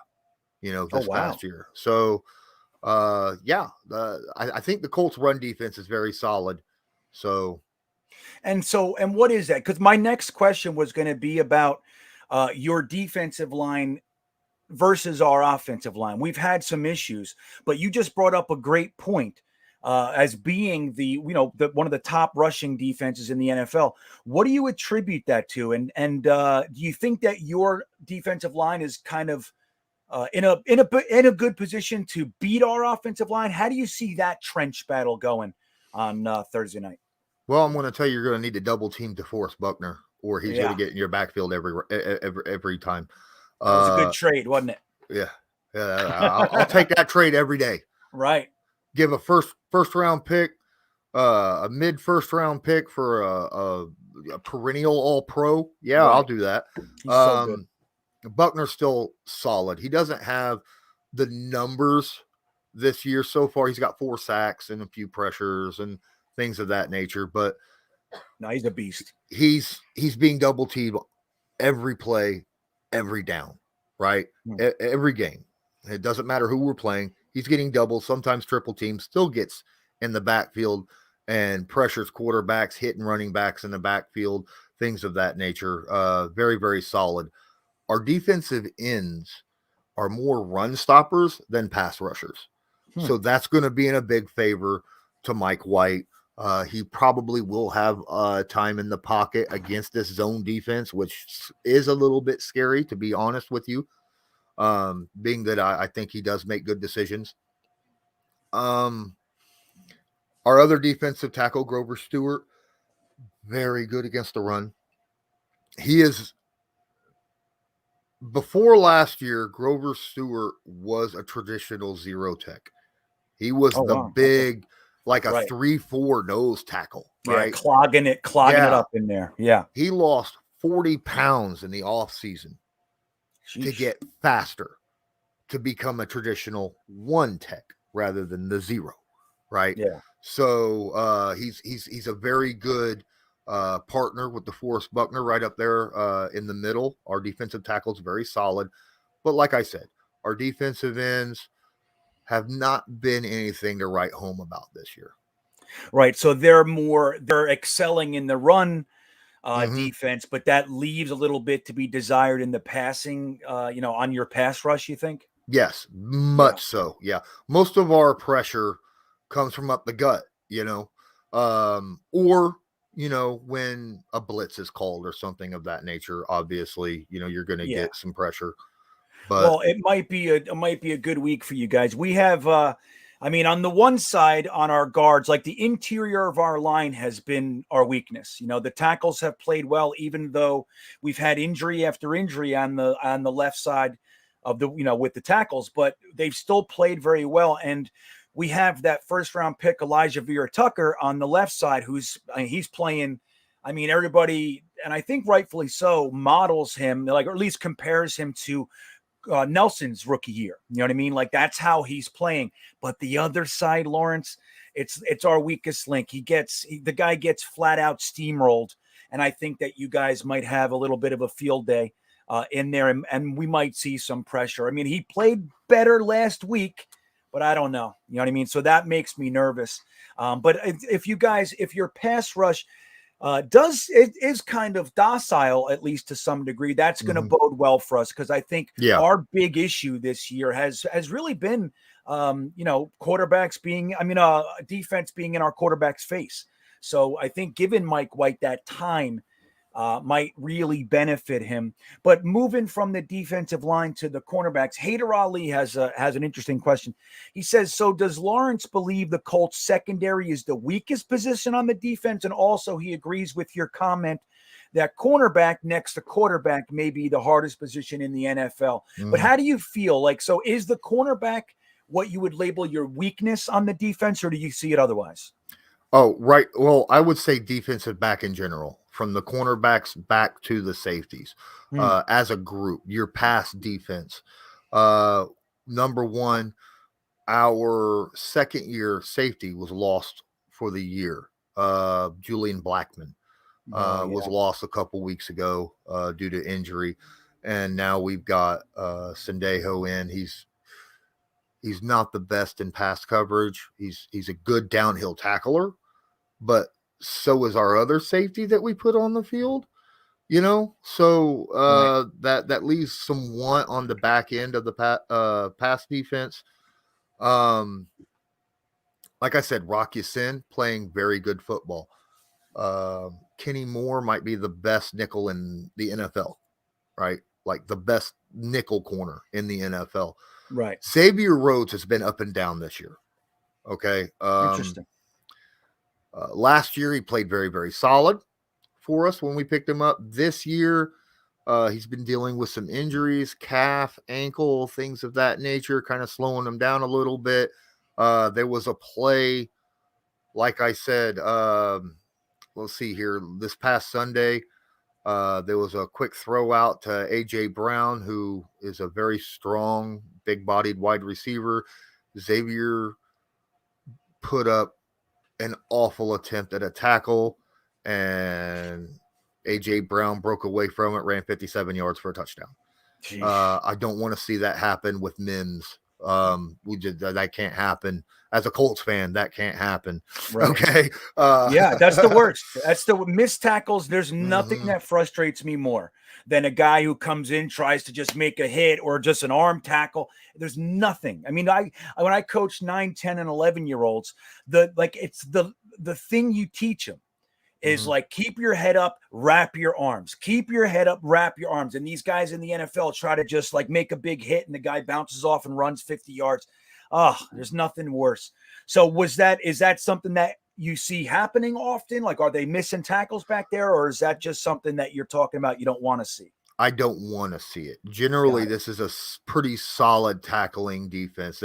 this past year. So, I think the Colts run defense is very solid. So,
and what is that? Because my next question was going to be about your defensive line versus our offensive line. We've had some issues, but you just brought up a great point as being the one of the top rushing defenses in the NFL. What do you attribute that to? And do you think that your defensive line is kind of in a good position to beat our offensive line? How do you see that trench battle going on Thursday night?
Well, I'm going to tell you, you're going to need to double team DeForest Buckner, or he's going to get in your backfield every time.
That was a good trade, wasn't it?
Yeah. I'll take that trade every day.
Right.
Give a first round pick, a mid first round pick for a perennial All Pro. Yeah, right. I'll do that.
So good.
Buckner's still solid. He doesn't have the numbers this year so far. He's got 4 sacks and a few pressures and things of that nature, but
no, he's a beast.
He's being double teamed every play, every down, right? Every game. It doesn't matter who we're playing. He's getting double, sometimes triple team, still gets in the backfield and pressures quarterbacks, hitting running backs in the backfield, things of that nature. Very, very solid. Our defensive ends are more run stoppers than pass rushers. So that's going to be in a big favor to Mike White. He probably will have time in the pocket against this zone defense, which is a little bit scary, to be honest with you, being that I think he does make good decisions. Our other defensive tackle, Grover Stewart, very good against the run. He is, before last year, Grover Stewart was a traditional zero tech. He was big, like a 3-4 nose tackle, right?
Yeah, clogging it up in there. Yeah.
He lost 40 pounds in the off season to get faster, to become a traditional 1 tech rather than the 0, right?
Yeah.
So he's a very good partner with DeForest Buckner right up there in the middle. Our defensive tackle is very solid. But like I said, our defensive ends have not been anything to write home about this year.
Right. So they're excelling in the run defense, but that leaves a little bit to be desired in the passing, on your pass rush, you think?
Yes, much so. Yeah. Most of our pressure comes from up the gut, or, when a blitz is called or something of that nature, obviously, you're going to get some pressure. But
it might be a good week for you guys. We have, on the one side, on our guards, like the interior of our line has been our weakness. The tackles have played well, even though we've had injury after injury on the left side of the, with the tackles, but they've still played very well. And we have that first round pick, Elijah Vera-Tucker, on the left side, he's playing. Everybody, and I think rightfully so, models him, or at least compares him to Nelson's rookie year. You know what I mean? Like, that's how he's playing. But the other side, Lawrence, it's our weakest link. The guy gets flat out steamrolled. And I think that you guys might have a little bit of a field day in there, and we might see some pressure. He played better last week, but I don't know. You know what I mean? So that makes me nervous. But if your pass rush is kind of docile, at least to some degree, that's going to bode well for us, because I think our big issue this year has really been, quarterbacks being, defense being in our quarterback's face. So I think giving Mike White that time might really benefit him. But moving from the defensive line to the cornerbacks, Haider Ali has an interesting question. He says, so does Lawrence believe the Colts secondary is the weakest position on the defense? And also he agrees with your comment that cornerback next to quarterback may be the hardest position in the NFL. But how do you feel? Like, so is the cornerback what you would label your weakness on the defense, or do you see it otherwise?
Oh, right. Well, I would say defensive back in general, from the cornerbacks back to the safeties, as a group, your pass defense. Number one, our second year safety was lost for the year. Julian Blackman was lost a couple weeks ago due to injury. And now we've got Sendejo in. He's not the best in pass coverage. He's a good downhill tackler, but so is our other safety that we put on the field, So that leaves some want on the back end of the pass defense. Like I said, Rock Ya-Sin playing very good football. Kenny Moore might be the best nickel in the NFL, right? Like the best nickel corner in the NFL.
Right.
Xavier Rhodes has been up and down this year. Okay.
Interesting.
Last year, he played very, very solid for us when we picked him up. This year, he's been dealing with some injuries, calf, ankle, things of that nature, kind of slowing him down a little bit. There was a play, like I said, let's see here, this past Sunday, there was a quick throw out to A.J. Brown, who is a very strong, big-bodied wide receiver. Xavier put up an awful attempt at a tackle, and A.J. Brown broke away from it, ran 57 yards for a touchdown. I don't want to see that happen with Mims. That can't happen. As a Colts fan, that can't happen. Right. Okay.
That's the worst. That's the missed tackles. There's nothing that frustrates me more than a guy who comes in, tries to just make a hit or just an arm tackle. There's nothing. I mean, when I coach 9, 10, and 11-year-olds, it's the thing you teach them is like, keep your head up, wrap your arms. Keep your head up, wrap your arms. And these guys in the NFL try to just like make a big hit and the guy bounces off and runs 50 yards. Oh, there's nothing worse. So is that something that you see happening often? Like, are they missing tackles back there, or is that just something that you're talking about you don't want to see?
I don't want to see it. Generally, this is a pretty solid tackling defense.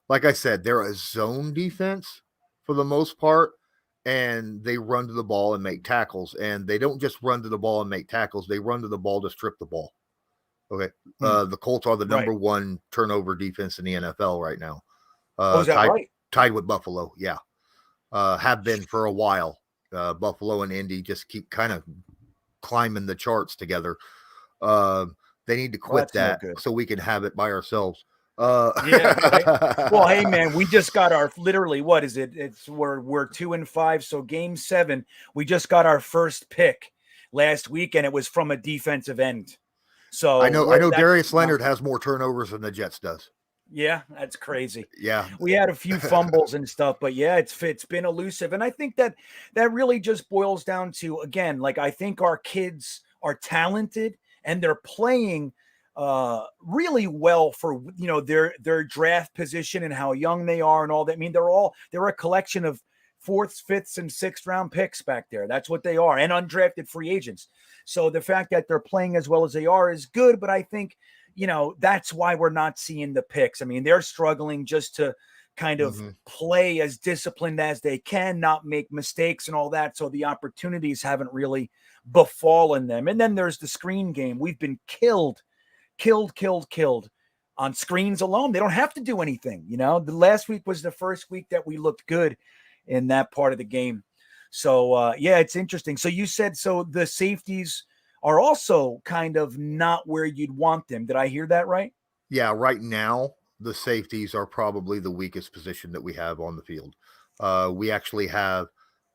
Like I said, they're a zone defense for the most part, and they run to the ball and make tackles. And they don't just run to the ball and make tackles. They run to the ball to strip the ball. Okay. The Colts are the number one turnover defense in the NFL right now.
Is that right?
Tied with Buffalo. Yeah. Have been for a while. Buffalo and Indy just keep kind of climbing the charts together. They need to quit that so we can have it by ourselves.
Right. Well, hey man, we just got our what is it? We're 2-5. So game 7, we just got our first pick last week, and it was from a defensive end. So
I know Darius Leonard has more turnovers than the Jets does.
Yeah, that's crazy.
Yeah.
We had a few fumbles and stuff, but yeah, it's been elusive. And I think that really just boils down to, again, like, I think our kids are talented and they're playing really well for, their draft position and how young they are and all that. I mean, they're a collection of 4th, 5th, and 6th round picks back there. That's what they are, and undrafted free agents. So the fact that they're playing as well as they are is good, but I think, that's why we're not seeing the picks. I mean, they're struggling just to kind of play as disciplined as they can, not make mistakes and all that. So the opportunities haven't really befallen them. And then there's the screen game. We've been killed on screens alone. They don't have to do anything. The last week was the first week that we looked good in that part of the game. So it's interesting. So you said, so the safeties are also kind of not where you'd want them. Did I hear that right?
Yeah. Right now, the safeties are probably the weakest position that we have on the field. We actually have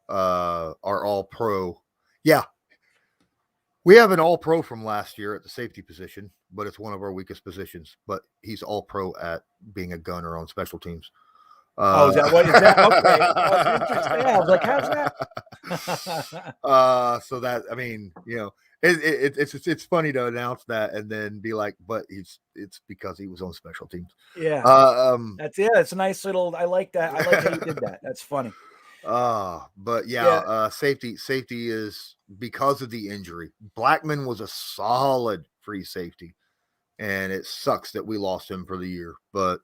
our all-pro. Yeah, we have an all-pro from last year at the safety position, but it's one of our weakest positions. But he's all-pro at being a gunner on special teams.
Is that what is that? Okay, that's interesting. I was like, how's that?
So that, I mean, it's funny to announce that and then be like, but it's because he was on special teams.
Yeah, it's a nice little. I like that. I like how you did that. That's funny.
But safety is because of the injury. Blackman was a solid free safety, and it sucks that we lost him for the year. But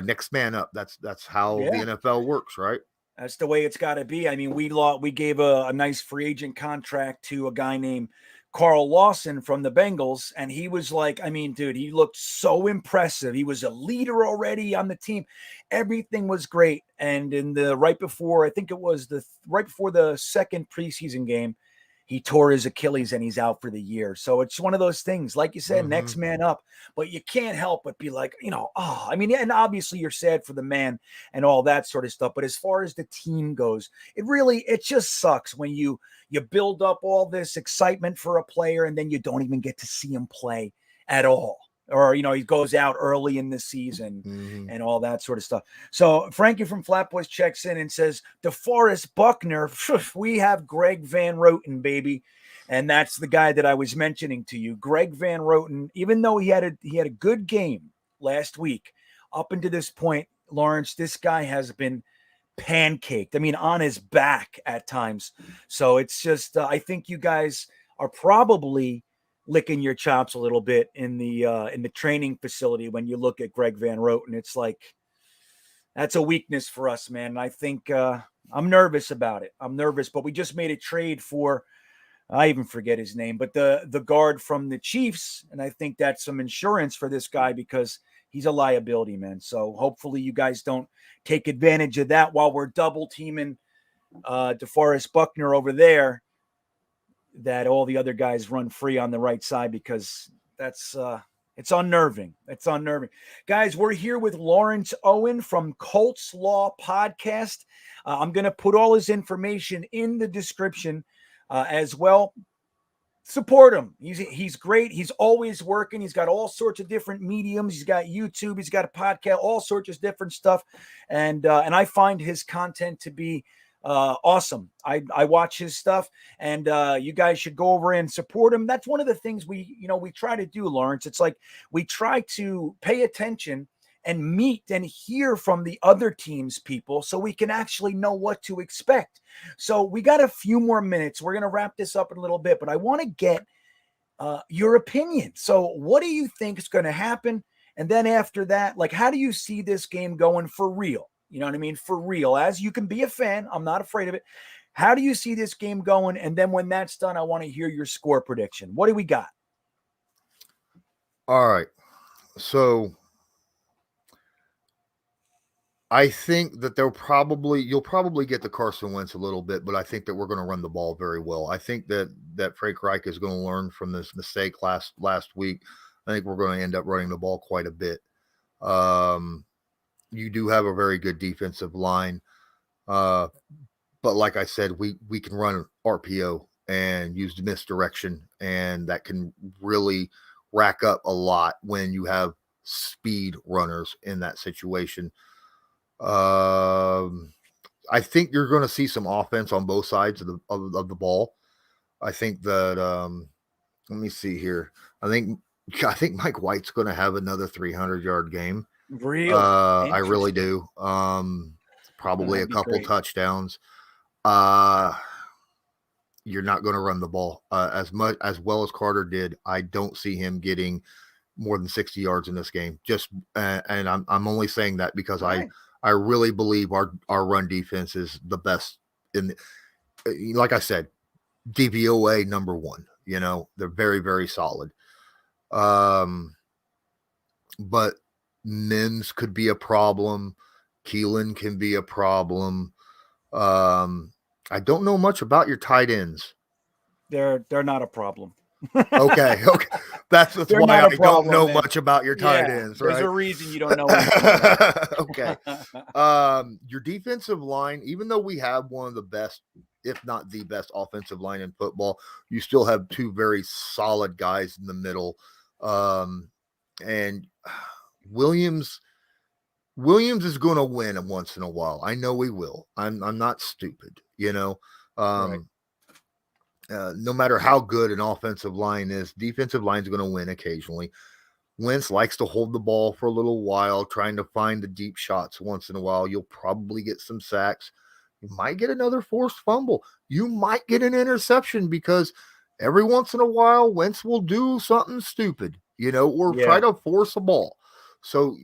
next man up. That's how the NFL works, right?
That's the way it's got to be. I mean, we gave a nice free agent contract to a guy named Carl Lawson from the Bengals, and he was like, I mean, dude, he looked so impressive. He was a leader already on the team. Everything was great. And in the right before the second preseason game, he tore his Achilles and he's out for the year. So it's one of those things, like you said, next man up, but you can't help but be like, I mean, and obviously you're sad for the man and all that sort of stuff. But as far as the team goes, it just sucks when you build up all this excitement for a player and then you don't even get to see him play at all. Or, he goes out early in the season and all that sort of stuff. So Frankie from Flatbush checks in and says, DeForest Buckner, we have Greg Van Roten, baby. And that's the guy that I was mentioning to you. Greg Van Roten, even though he had a good game last week, up until this point, Lawrence, this guy has been pancaked. I mean, on his back at times. So it's just, I think you guys are probably licking your chops a little bit in the training facility when you look at Greg Van Roten. It's like, that's a weakness for us, man. And I think I'm nervous about it. I'm nervous, but we just made a trade for, I even forget his name, but the guard from the Chiefs. And I think that's some insurance for this guy because he's a liability, man. So hopefully you guys don't take advantage of that while we're double teaming DeForest Buckner over there, that all the other guys run free on the right side, because that's it's unnerving. It's unnerving. Guys, we're here with Lawrence Owen from Colts Podcast. I'm going to put all his information in the description as well. Support him. He's great. He's always working. He's got all sorts of different mediums. He's got YouTube. He's got a podcast, all sorts of different stuff. And I find his content to be awesome. I watch his stuff, and you guys should go over and support him. That's one of the things we try to do, Lawrence. It's like we try to pay attention and meet and hear from the other team's people so we can actually know what to expect. So we got a few more minutes. We're going to wrap this up in a little bit, but I want to get your opinion. So what do you think is going to happen? And then after that, like, how do you see this game going for real? You know what I mean? For real, as you can be a fan. I'm not afraid of it. How do you see this game going? And then when that's done, I want to hear your score prediction. What do we got?
All right. So I think that you'll probably get the Carson Wentz a little bit, but I think that we're going to run the ball very well. I think that Frank Reich is going to learn from this mistake last week. I think we're going to end up running the ball quite a bit. You do have a very good defensive line. But like I said, we can run RPO and use the misdirection, and that can really rack up a lot when you have speed runners in that situation. I think you're going to see some offense on both sides of the ball. I think that let me see here. I think Mike White's going to have another 300-yard game.
Really?
I really do. Probably a couple touchdowns. You're not going to run the ball as well as Carter did. I don't see him getting more than 60 yards in this game. And I'm only saying that because I really believe our run defense is the best like I said, DVOA number one. They're very, very solid. But Mims could be a problem. Keelan can be a problem. I don't know much about your tight ends.
They're not a problem.
Okay. That's
They're
why
not
I
a
don't
problem,
know
man.
much about your tight ends, right?
There's a reason you don't know anything about
Okay. Your defensive line, even though we have one of the best, if not the best offensive line in football, you still have two very solid guys in the middle. And Williams is going to win once in a while. I know he will. I'm not stupid,
Right.
No matter how good an offensive line is, defensive line is going to win occasionally. Wentz likes to hold the ball for a little while, trying to find the deep shots once in a while. You'll probably get some sacks. You might get another forced fumble. You might get an interception because every once in a while, Wentz will do something stupid, or try to force a ball. So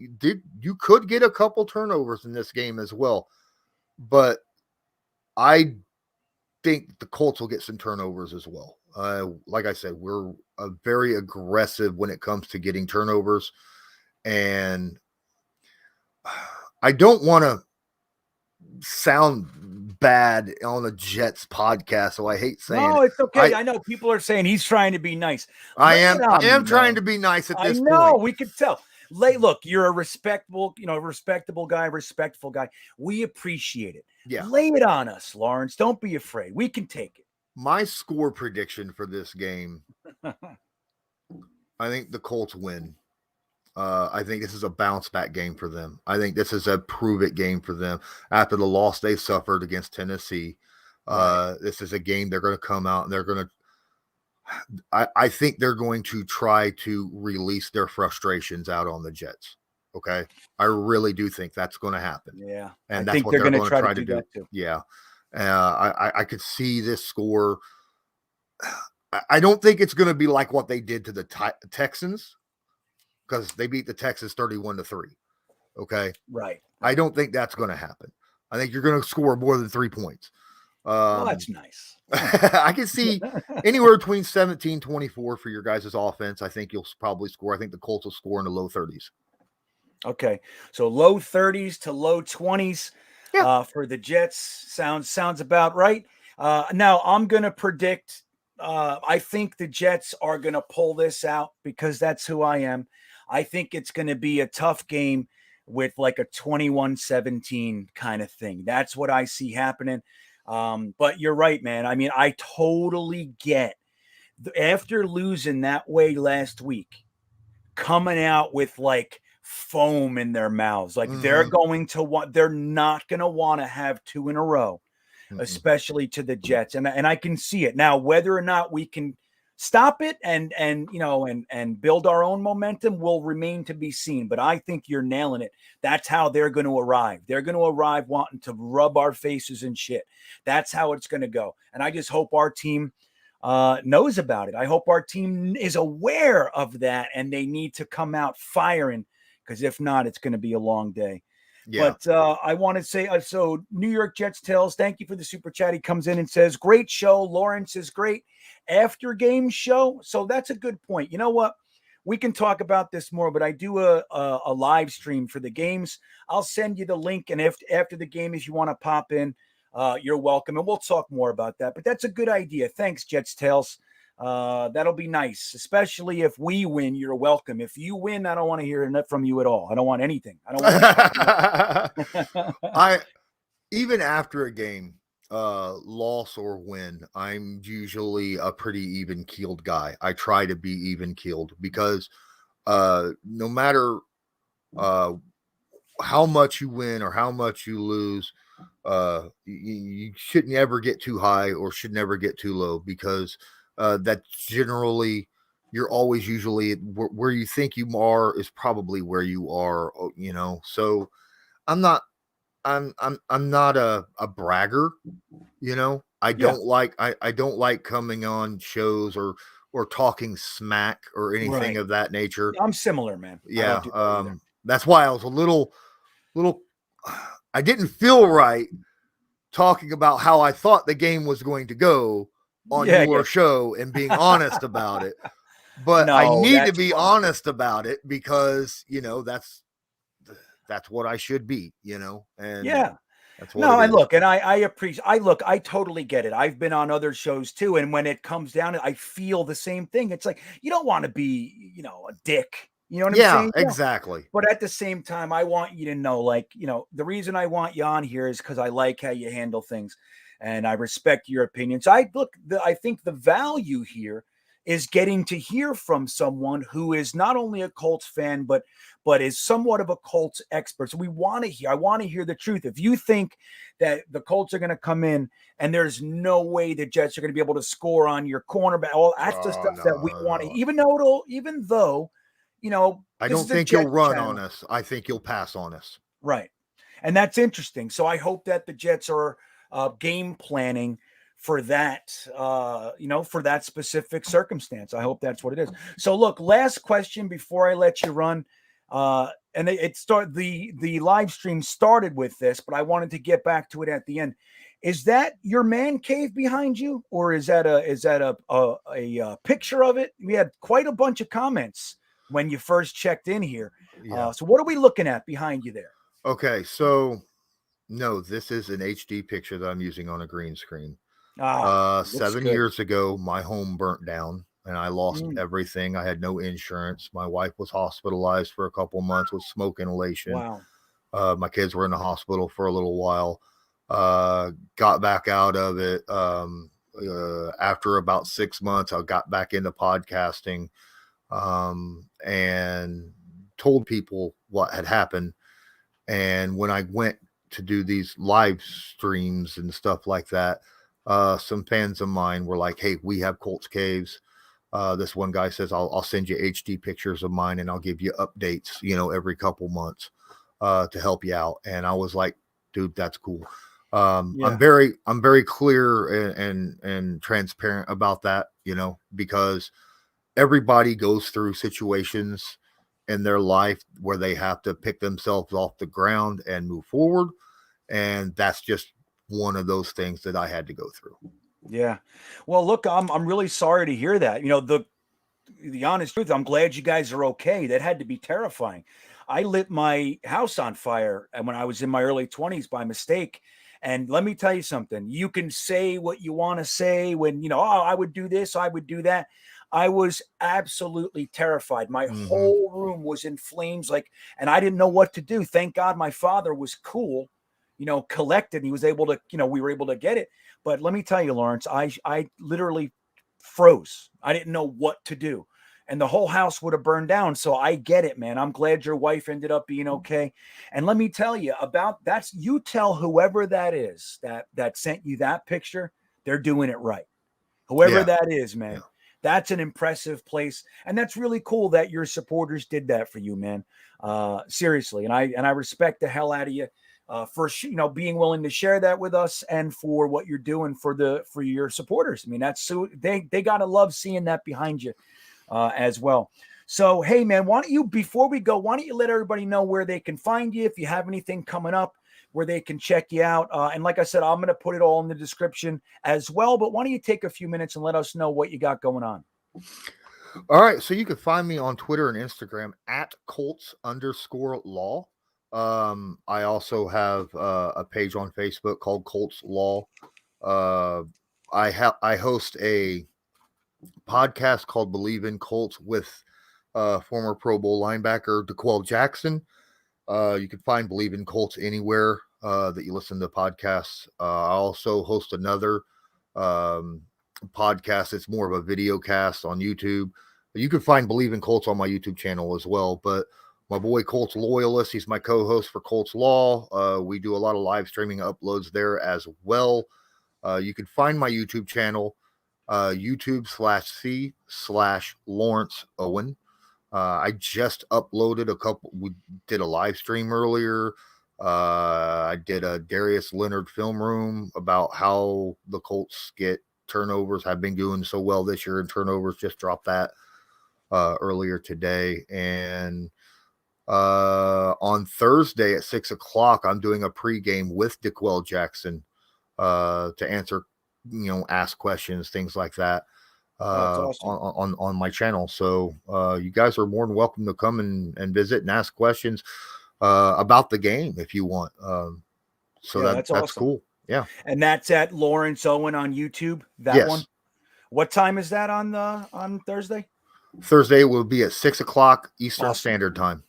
you could get a couple turnovers in this game as well. But I think the Colts will get some turnovers as well. Like I said, we're very aggressive when it comes to getting turnovers. And I don't want to sound bad on the Jets podcast, so I hate saying
No, it's okay. I know people are saying he's trying to be nice.
I am trying to be nice at this point.
I know, we could tell. Look, you're a respectable guy, respectful guy. We appreciate it.
Yeah.
Lay it on us, Lawrence. Don't be afraid. We can take it.
My score prediction for this game, I think the Colts win. I think this is a bounce back game for them. I think this is a prove it game for them after the loss they suffered against Tennessee. This is a game they're going to come out and they're going to, I think they're going to try to release their frustrations out on the Jets. Okay. I really do think that's going to happen.
Yeah.
And
I
that's
think
what
they're
going
going
to
try to do that too.
Yeah. I could see this score. I don't think it's going to be like what they did to the Texans because they beat the Texans 31-3. Okay.
Right.
I don't think that's going to happen. I think you're going to score more than 3 points.
Well, that's nice.
I can see anywhere between 17-24 for your guys' offense. I think you'll probably score. I think the Colts will score in the low 30s.
Okay. So low 30s to low 20s for the Jets. Sounds about right. Now I'm going to predict. I think the Jets are going to pull this out because that's who I am. I think it's going to be a tough game with like a 21-17 kind of thing. That's what I see happening. But you're right, man. I mean, I totally get after losing that way last week, coming out with like foam in their mouths. Like they're not going to want to have two in a row, especially to the Jets. And I can see it now, whether or not we can stop it and build our own momentum will remain to be seen. But I think you're nailing it. That's how they're going to arrive. They're going to arrive wanting to rub our faces and shit. That's how it's going to go. And I just hope our team knows about it. I hope our team is aware of that and they need to come out firing because if not, it's going to be a long day. Yeah. But I want to say, so New York Jets Tales, thank you for the super chat. He comes in and says, great show. Lawrence is great. After game show. So that's a good point. You know what? We can talk about this more, but I do a live stream for the games. I'll send you the link. And after the game, if you want to pop in, you're welcome. And we'll talk more about that. But that's a good idea. Thanks, Jets Tales. That'll be nice, especially if we win. You're welcome. If you win, I don't want to hear enough from you at all. I don't want anything. I don't want
even after a game, loss or win, I'm usually a pretty even keeled guy. I try to be even keeled because no matter how much you win or how much you lose, you shouldn't ever get too high or should never get too low because that's generally you're always usually where you think you are is probably where you are, so I'm not a bragger, I don't like coming on shows or talking smack or anything of that nature.
I'm similar, man.
Yeah. That's why I was a little, I didn't feel right talking about how I thought the game was going to go on your show and being honest about it. But I need to be honest about it because, that's what I should be, and That's what
No,
it
and
is.
look, and I appreciate. I totally get it. I've been on other shows too, and when it comes down to, I feel the same thing. It's like you don't want to be, a dick. You know what I'm
Yeah,
saying?
exactly.
But at the same time, I want you to know, like, the reason I want you on here is because I like how you handle things, and I respect your opinion. So I think the value here is getting to hear from someone who is not only a Colts fan, but is somewhat of a Colts expert. So I want to hear the truth. If you think that the Colts are going to come in and there's no way the Jets are going to be able to score on your cornerback, all that's the stuff that we want to, even though,
I
this
don't
is a
think you'll
Jets
run
channel.
on us. I think you'll pass on us.
Right. And that's interesting. So I hope that the Jets are game planning for that, for that specific circumstance. I hope that's what it is. So look, last question before I let you run. And the live stream started with this, but I wanted to get back to it at the end. Is that your man cave behind you, or is that a picture of it? We had quite a bunch of comments when you first checked in here.
Yeah.
So what are we looking at behind you there?
Okay, so no, this is an HD picture that I'm using on a green screen. 7 years ago, my home burnt down and I lost everything. I had no insurance. My wife was hospitalized for a couple months with smoke inhalation.
Wow.
My kids were in the hospital for a little while. Got back out of it. After about 6 months, I got back into podcasting, and told people what had happened. And when I went to do these live streams and stuff like that, some fans of mine were like, "Hey, we have Colts caves." This one guy says, I'll send you HD pictures of mine and I'll give you updates, every couple months, to help you out. And I was like, dude, that's cool. I'm very clear and transparent about that, because everybody goes through situations in their life where they have to pick themselves off the ground and move forward. And that's just one of those things that I had to go through.
Yeah. Well, look, I'm really sorry to hear that. The honest truth, I'm glad you guys are okay. That had to be terrifying. I lit my house on fire when I was in my early 20s by mistake. And let me tell you something. You can say what you want to say when, I would do this, I would do that. I was absolutely terrified. My whole room was in flames, and I didn't know what to do. Thank God my father was cool, collected. He was able to, we were able to get it. But let me tell you, Lawrence, I literally froze. I didn't know what to do. And the whole house would have burned down. So I get it, man. I'm glad your wife ended up being okay. And let me tell you about that. You tell whoever that is that sent you that picture, they're doing it right. Whoever that is, man. Yeah. That's an impressive place. And that's really cool that your supporters did that for you, man. Seriously. And I respect the hell out of you for being willing to share that with us and for what you're doing for your supporters. I mean, that's so they gotta love seeing that behind you as well. So hey man, before we go, why don't you let everybody know where they can find you, if you have anything coming up, where they can check you out. And like I said, I'm going to put it all in the description as well. But why don't you take a few minutes and let us know what you got going on?
All right. So you can find me on Twitter and Instagram at Colts_law. I also have a page on Facebook called Colts Law. I host a podcast called Believe in Colts with former Pro Bowl linebacker DeQuell Jackson. You can find Believe in Colts anywhere that you listen to podcasts. I also host another podcast. It's more of a video cast on YouTube. You can find Believe in Colts on my YouTube channel as well. But my boy Colts Loyalist, he's my co-host for Colts Law. We do a lot of live streaming uploads there as well. You can find my YouTube channel, YouTube/C/Lawrence Owen. I just uploaded we did a live stream earlier. I did a Darius Leonard film room about how the Colts get turnovers, have been doing so well this year in turnovers. Just dropped that earlier today. And on Thursday at 6:00, I'm doing a pregame with DeQuell Jackson to answer, ask questions, things like that. Awesome. on my channel. So you guys are more than welcome to come and visit and ask questions about the game if you want. So
that's
that's
awesome.
cool. Yeah.
And that's at Lawrence Owen on YouTube. That one. What time is that on Thursday?
Thursday will be at 6:00 Eastern Standard Time.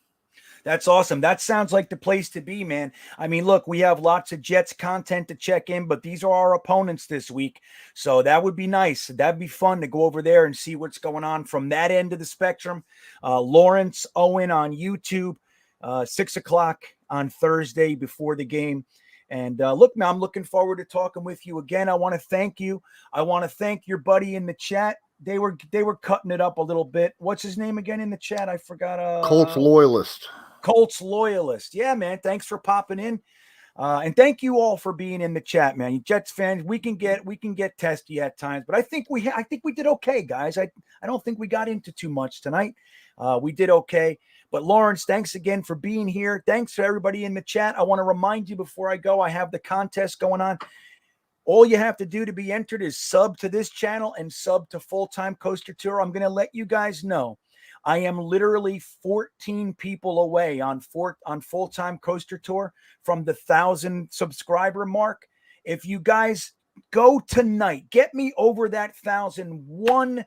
That's awesome. That sounds like the place to be, man. I mean, look, we have lots of Jets content to check in, but these are our opponents this week. So that would be nice. That'd be fun to go over there and see what's going on from that end of the spectrum. Lawrence Owen on YouTube, 6:00 on Thursday before the game. And look, man, I'm looking forward to talking with you again. I want to thank you. I want to thank your buddy in the chat. They were cutting it up a little bit. What's his name again in the chat? I forgot.
Colts Loyalist.
Colts Loyalist. Yeah, man. Thanks for popping in. And thank you all for being in the chat, man. You Jets fans, we can get testy at times, but I think we did okay, guys. I don't think we got into too much tonight. We did okay. But Lawrence, thanks again for being here. Thanks to everybody in the chat. I want to remind you before I go, I have the contest going on. All you have to do to be entered is sub to this channel and sub to Full-Time Coaster Tour. I'm going to let you guys know I am literally 14 people away on Full-Time Coaster Tour from the 1,000 subscriber mark. If you guys go tonight, get me over that 1,000 one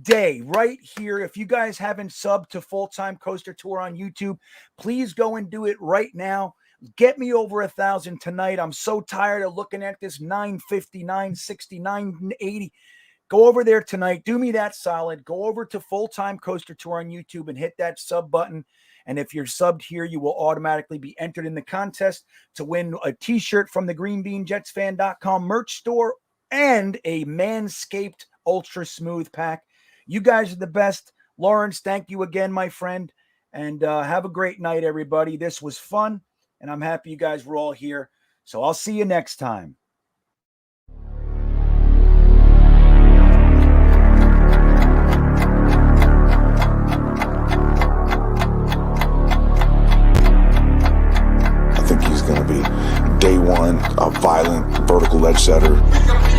day right here. If you guys haven't subbed to Full-Time Coaster Tour on YouTube, please go and do it right now. Get me over 1,000 tonight. I'm so tired of looking at this 950, 960, 980. Go over there tonight. Do me that solid. Go over to Full-Time Coaster Tour on YouTube and hit that sub button. And if you're subbed here, you will automatically be entered in the contest to win a t-shirt from the GreenBeanjetsfan.com merch store and a Manscaped Ultra Smooth pack. You guys are the best. Lawrence, thank you again, my friend. And have a great night, everybody. This was fun, and I'm happy you guys were all here. So I'll see you next time.
I think he's going to be day one, a violent vertical edge setter.
He's gonna be